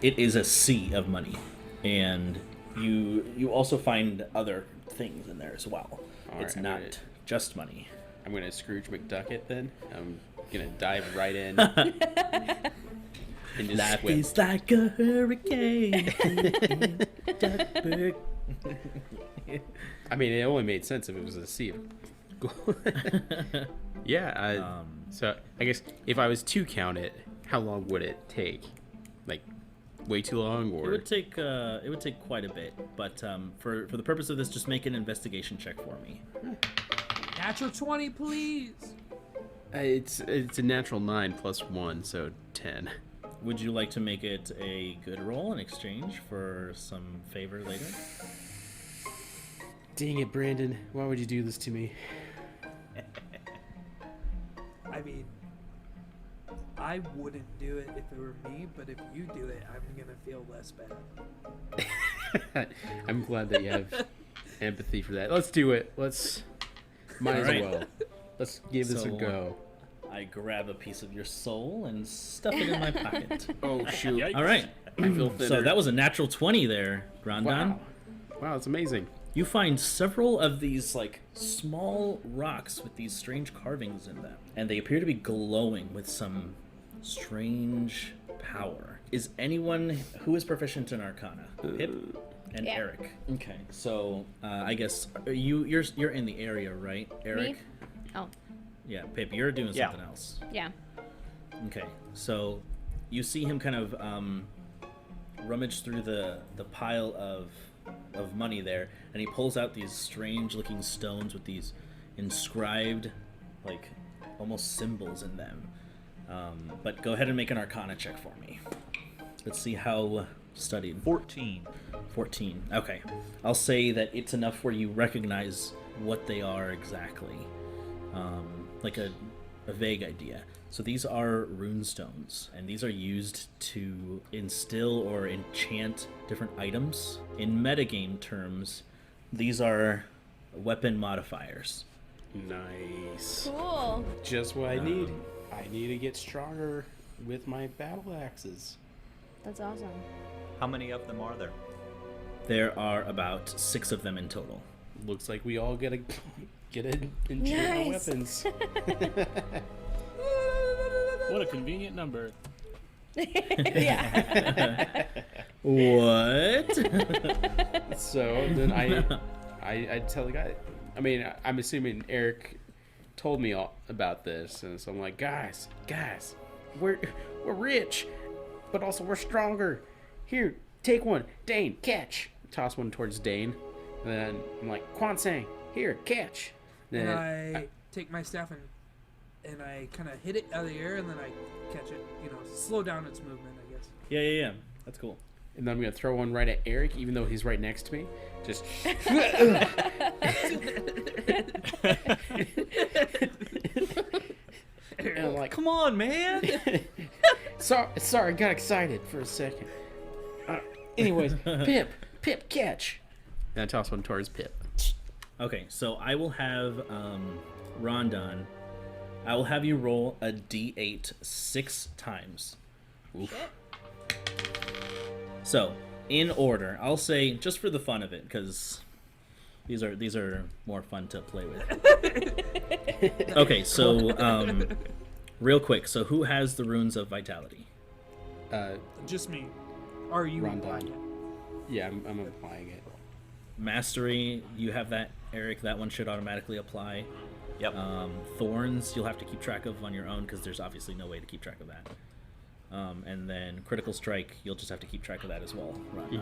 it is a sea of money, and you also find other things in there as well. All It's right, not just money. I'm gonna Scrooge McDuck it then. I'm gonna dive right in and just Life swim. is like a hurricane. I mean, it only made sense if it was a sea of gold. Yeah. So I guess if I was to count it, how long would it take? Like, way too long, It or would take quite a bit, but for the purpose of this, just make an investigation check for me. Natural 20, please. it's a natural 9 plus 1, so 10. Would you like to make it a good roll in exchange for some favor later? Dang it, Brandon! Why would you do this to me? I mean, I wouldn't do it if it were me, but if you do it, I'm gonna feel less bad. I'm glad that you have empathy for that. Let's do it. Might as Alright. well. Let's give this a So, go. I grab a piece of your soul and stuff it in my pocket. Oh shoot! Yikes. All right. I feel thinner. So that was a natural 20 there, Rondon. wow. Wow, that's amazing. You find several of these like small rocks with these strange carvings in them, and they appear to be glowing with some strange power. Is anyone who is proficient in Arcana? Pip and Yeah. Eric. Okay, so I guess you're in the area, right, Eric? Me? Oh, Yeah, Pip, you're doing Yeah. something else. yeah. Okay, so you see him kind of rummage through the pile of of money there, and he pulls out these strange-looking stones with these inscribed, like, almost symbols in them. But go ahead and make an Arcana check for me. Let's see how studied. 14. 14. Okay. I'll say that it's enough where you recognize what they are exactly. Like a vague idea. So these are runestones, and these are used to instill or enchant different items. In metagame terms, these are weapon modifiers. Nice. Cool. Just what I need. I need to get stronger with my battle axes. That's awesome. How many of them are there? There are about 6 of them in total. Looks like we all get a enchant our Nice. weapons. What a convenient number. Yeah. What? So then I tell the guy. I mean, I'm assuming Eric told me all about this, and so I'm like, guys, we're rich, but also we're stronger. Here, take one, Dane, catch. Toss one towards Dane, and then I'm like, Kwansang, here, catch. And Then I take my staff and I kind of hit it out of the air, and then I catch it. You know, slow down its movement, I guess. Yeah. That's cool. and then I'm gonna throw one right at Eric, even though he's right next to me. Just. And I'm like, Come on, man. sorry, I got excited for a second. Anyways, Pip, catch. And I toss one towards Pip. Okay, so I will have Rondon. I will have you roll a d8 6 times. Oof. So, in order, I'll say just for the fun of it, because these are more fun to play with. Okay, so real quick, so who has the runes of vitality? Just me. Are you Rondon. applying it? Yeah, I'm applying it. Mastery, you have that, Eric. That one should automatically apply. Yep. Thorns, you'll have to keep track of on your own because there's obviously no way to keep track of that. And then critical strike, you'll just have to keep track of that as well. Rondon.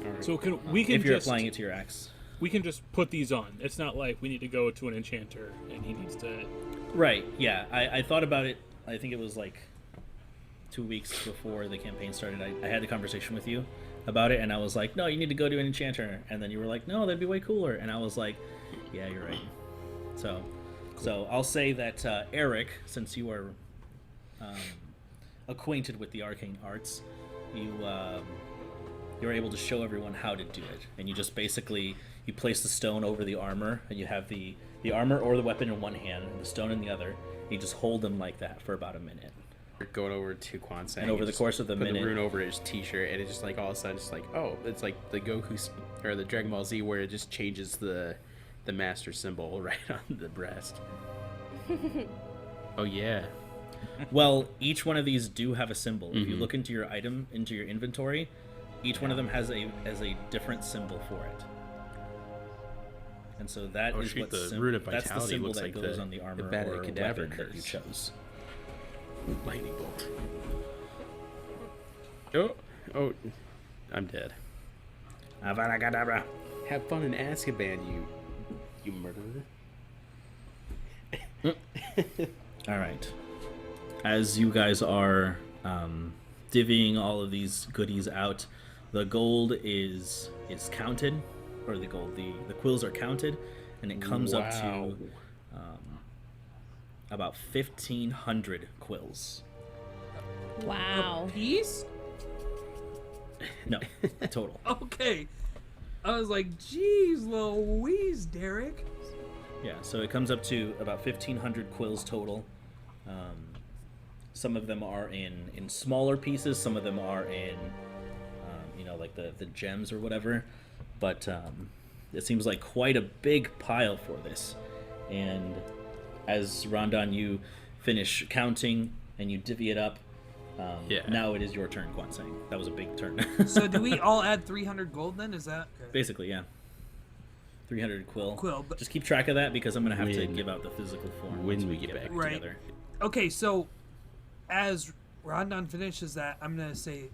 All right. So we can If you're just applying it to your axe. we can just put these on. It's not like we need to go to an enchanter and he needs to. Right, yeah. I thought about it, I think it was like 2 weeks before the campaign started. I had the conversation with you about it, and I was like, no, you need to go to an enchanter. And then you were like, no, that'd be way cooler. And I was like, yeah, you're right. So I'll say that Eric, since you are acquainted with the arcane arts, you're able to show everyone how to do it. And you just basically, you place the stone over the armor, and you have the armor or the weapon in one hand and the stone in the other. You just hold them like that for about a minute. We're going over to Kwansang. And over the just course of the put minute- the rune over his t-shirt, and it's just like all of a sudden, it's like, oh, it's like the Goku or the Dragon Ball Z, where it just changes the master symbol right on the breast. Oh yeah. Well, each one of these do have a symbol. If you look into your item, into your inventory, each one of them has a different symbol for it. And so that Oh, is shoot, what the rune of that's the vitality symbol looks that like goes the- on the the armor Vada or Kedavra weapon that you curse. chose. Lightning bolt. Oh, I'm dead. Avada Kedavra. Have fun in Azkaban, you murderer. All right. As you guys are divvying all of these goodies out, the gold is counted, or the quills are counted, and it comes up Wow. to about 1,500 quills. Wow. Piece? No, total. Okay. I was like, geez, Louise, Derek. Yeah, so it comes up to about 1,500 quills total. Some of them are in smaller pieces. Some of them are in, like the gems or whatever. But it seems like quite a big pile for this. And as Rondon, you finish counting and you divvy it up. Yeah. Now it is your turn, Kwansang. That was a big turn. So do we all add 300 gold then? Is that okay? Basically, yeah. 300 quill. But Just keep track of that because I'm going to have to When- give out the physical form when once we get back. Right. together. okay, so as Rondon finishes that, I'm gonna say,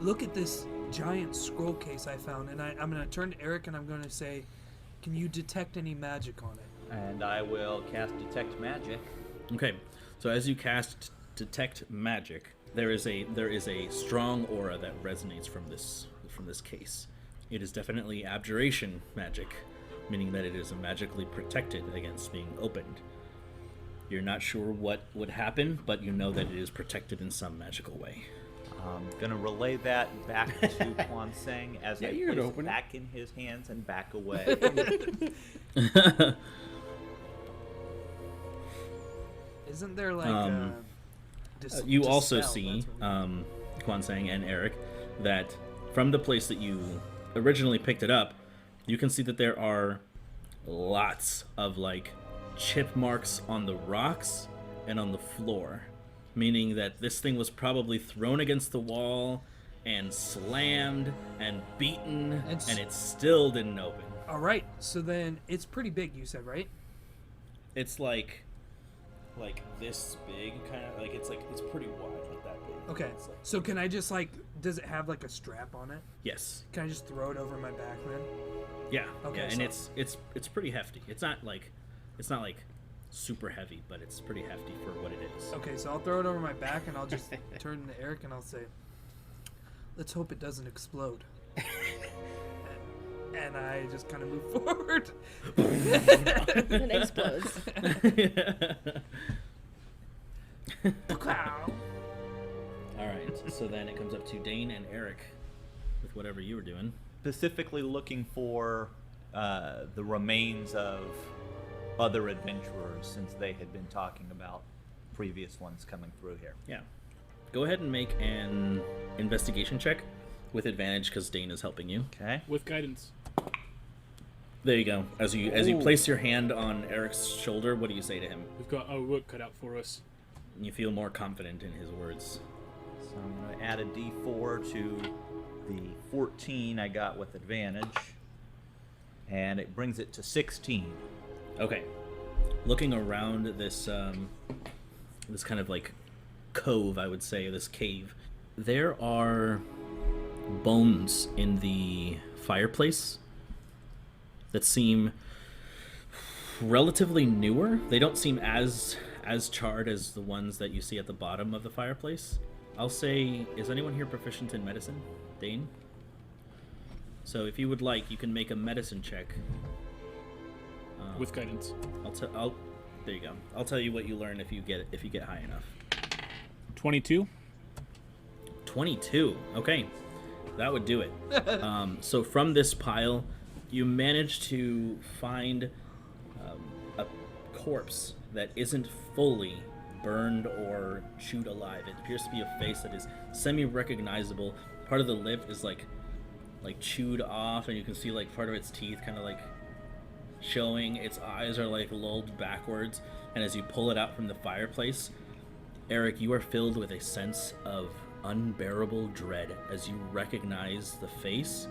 look at this giant scroll case I found, and I'm going to turn to Eric and I'm going to say, can you detect any magic on it? And I will cast Detect Magic. Okay, so as you cast Detect Magic, there is a strong aura that resonates from this case. It is definitely abjuration magic, meaning that it is magically protected against being opened. You're not sure what would happen, but you know that it is protected in some magical way. I'm gonna relay that back to Quan Seng as I you're gonna place it open it. back in his hands and back away. Isn't there like You also dispel, see, that's what Quan Sang and Eric, that from the place that you originally picked it up, you can see that there are lots of like chip marks on the rocks and on the floor, meaning that this thing was probably thrown against the wall and slammed and beaten, and it still didn't open. All right, so then it's pretty big, you said, right? It's like this big, kind of like it's pretty wide, like that big. Okay, It's like, so can I just like, does it have like a strap on it? yes. Can I just throw it over my back then? Yeah. Okay, Yeah, and so- it's pretty hefty. It's not like super heavy, but it's pretty hefty for what it is. Okay, so I'll throw it over my back and I'll just turn to Eric and I'll say, let's hope it doesn't explode. And I just kind of move forward. It explodes. Wow. All right. So then it comes up to Dane and Eric with whatever you were doing. Specifically looking for the remains of other adventurers, since they had been talking about previous ones coming through here. Yeah. Go ahead and make an investigation check with advantage because Dane is helping you. Okay. With guidance. There you go. As you place your hand on Eric's shoulder, what do you say to him? We've got our work cut out for us. You feel more confident in his words. So I'm going to add a d4 to the 14 I got with advantage, and it brings it to 16. Okay. Looking around this this kind of like cove, I would say, this cave, there are bones in the fireplace that seem relatively newer. They don't seem as charred as the ones that you see at the bottom of the fireplace. I'll say, is anyone here proficient in medicine? Dane? So if you would like, you can make a medicine check. With guidance. There you go. I'll tell you what you learn if you get high enough. 22. 22. Okay, that would do it. So from this pile, you manage to find a corpse that isn't fully burned or chewed alive. It appears to be a face that is semi-recognizable. Part of the lip is like chewed off, and you can see like part of its teeth kind of like showing. Its eyes are like lulled backwards, and as you pull it out from the fireplace, Eric, you are filled with a sense of unbearable dread as you recognize the face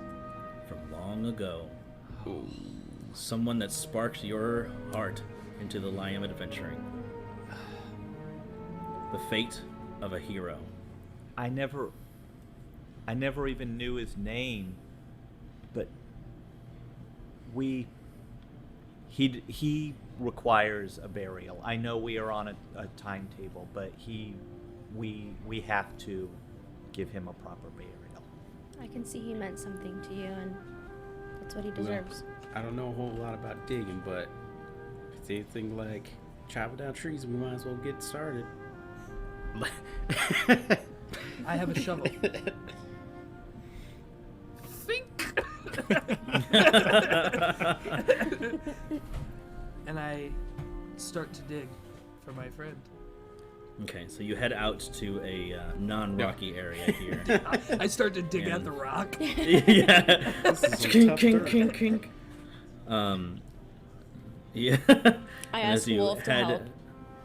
from long ago. Someone that sparked your heart into the Liam adventuring. The fate of a hero. I never even knew his name, but he requires a burial. I know we are on a timetable, but we have to give him a proper burial. I can see he meant something to you, and that's what he deserves. I don't know a whole lot about digging, but if it's anything like chopping down trees, we might as well get started. I have a shovel. Think. And I start to dig for my friend. Okay, so you head out to a non-rocky area here. I start to dig at And- the rock. Yeah. Kink, kink, kink, kink. Yeah. I And ask Wolf to help.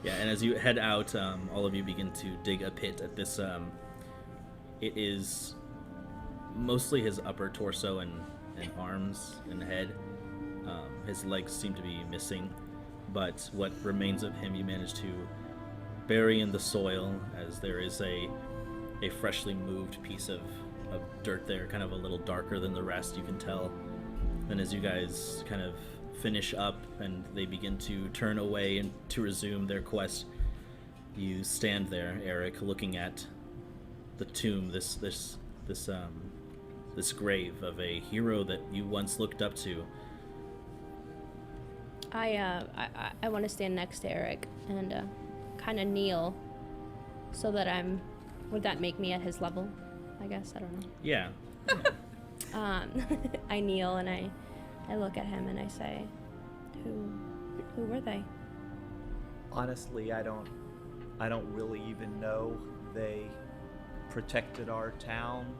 Yeah, and as you head out, all of you begin to dig a pit at this. It is mostly his upper torso and arms and head. His legs seem to be missing, but what remains of him you manage to bury in the soil, as there is a freshly moved piece of of dirt there, kind of a little darker than the rest, you can tell. And as you guys kind of finish up and they begin to turn away and to resume their quest, you stand there, Eric, looking at the tomb, this grave of a hero that you once looked up to. I want to stand next to Eric and kind of kneel so that would that make me at his level? I guess, I don't know. Yeah. I kneel and I look at him and I say, who were they? Honestly, I don't really even know. They protected our town,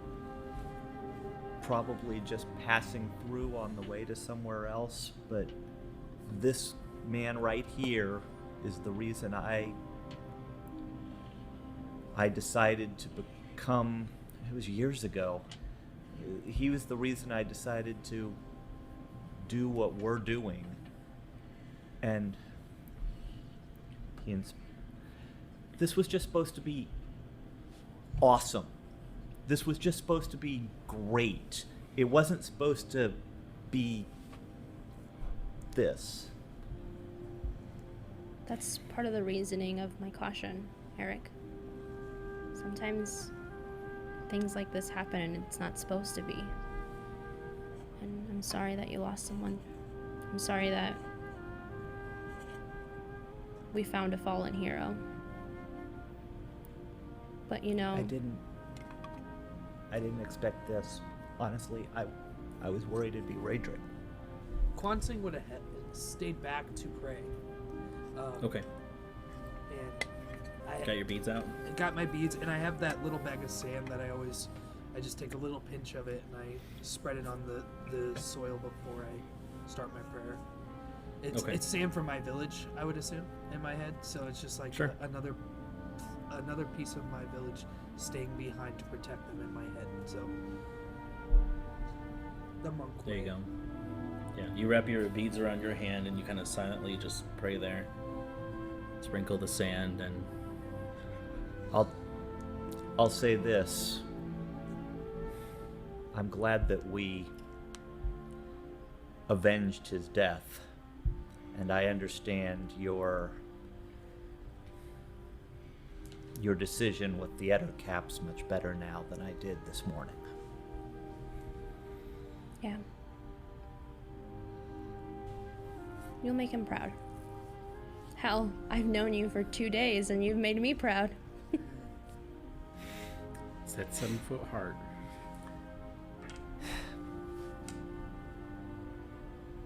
probably just passing through on the way to somewhere else, but this man right here is the reason I decided to become, it was years ago, he was the reason I decided to do what we're doing. And this was just supposed to be awesome. This was just supposed to be great. It wasn't supposed to be this. That's part of the reasoning of my caution, Eric. Sometimes things like this happen and it's not supposed to be. And I'm sorry that you lost someone. I'm sorry that we found a fallen hero. But you know, I didn't expect this. Honestly, I was worried it'd be Raedric. Quan Sing would have stayed back to pray. Okay. And I Got your beads out? got my beads, and I have that little bag of sand that I just take a little pinch of it and I spread it on the soil before I start my prayer. It's sand from my village, I would assume, in my head. So it's just like Sure. another piece of my village staying behind to protect them in my head. So the monk. There you go. Yeah, you wrap your beads around your hand and you kind of silently just pray there. Sprinkle the sand and... I'll say this. I'm glad that we avenged his death, and I understand your decision with the Ettercaps much better now than I did this morning. yeah. You'll make him proud. Hell, I've known you for 2 days and you've made me proud. It's that 7-foot heart.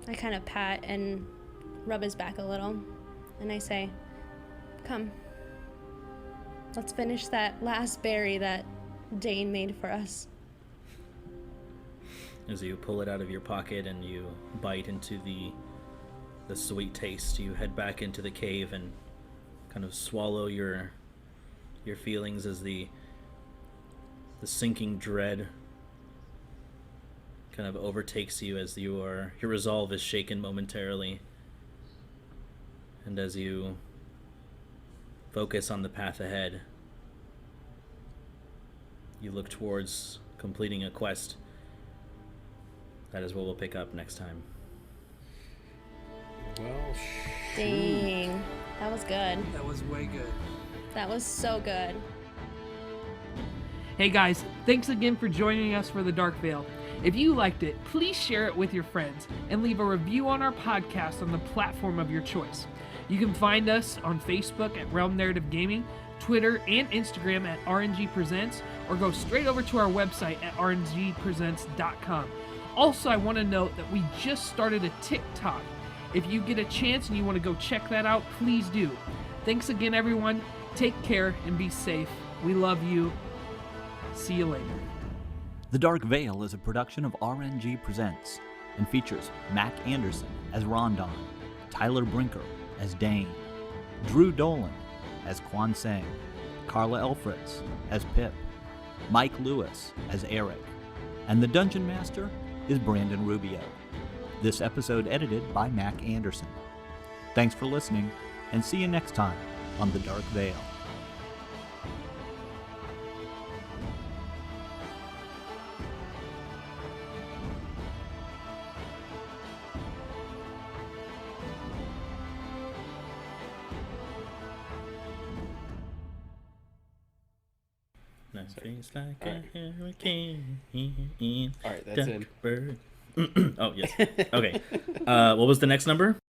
I kind of pat and rub his back a little, and I say, come, let's finish that last berry that Dane made for us. As you pull it out of your pocket and you bite into the sweet taste, you head back into the cave and kind of swallow your feelings as the sinking dread kind of overtakes you as your resolve is shaken momentarily. And as you focus on the path ahead, you look towards completing a quest. That is what we'll pick up next time. Well, Dang, that was good. That was way good. That was so good. Hey guys, thanks again for joining us for The Dark Veil. If you liked it, please share it with your friends and leave a review on our podcast on the platform of your choice. You can find us on Facebook at Realm Narrative Gaming, Twitter and Instagram at RNG Presents, or go straight over to our website at rngpresents.com. Also, I want to note that we just started a TikTok. If you get a chance and you want to go check that out, please do. Thanks again, everyone. Take care and be safe. We love you. See you later. The Dark Veil is a production of RNG Presents and features Mac Anderson as Rondon, Tyler Brinker as Dane, Drew Dolan as Quan Sing, Carla Elfritz as Pip, Mike Lewis as Eric, and the Dungeon Master is Brandon Rubio. This episode edited by Mac Anderson. Thanks for listening, and see you next time on The Dark Veil. Face like a hurricane. All right, that's in. Bird. Oh yes. Okay. What was the next number?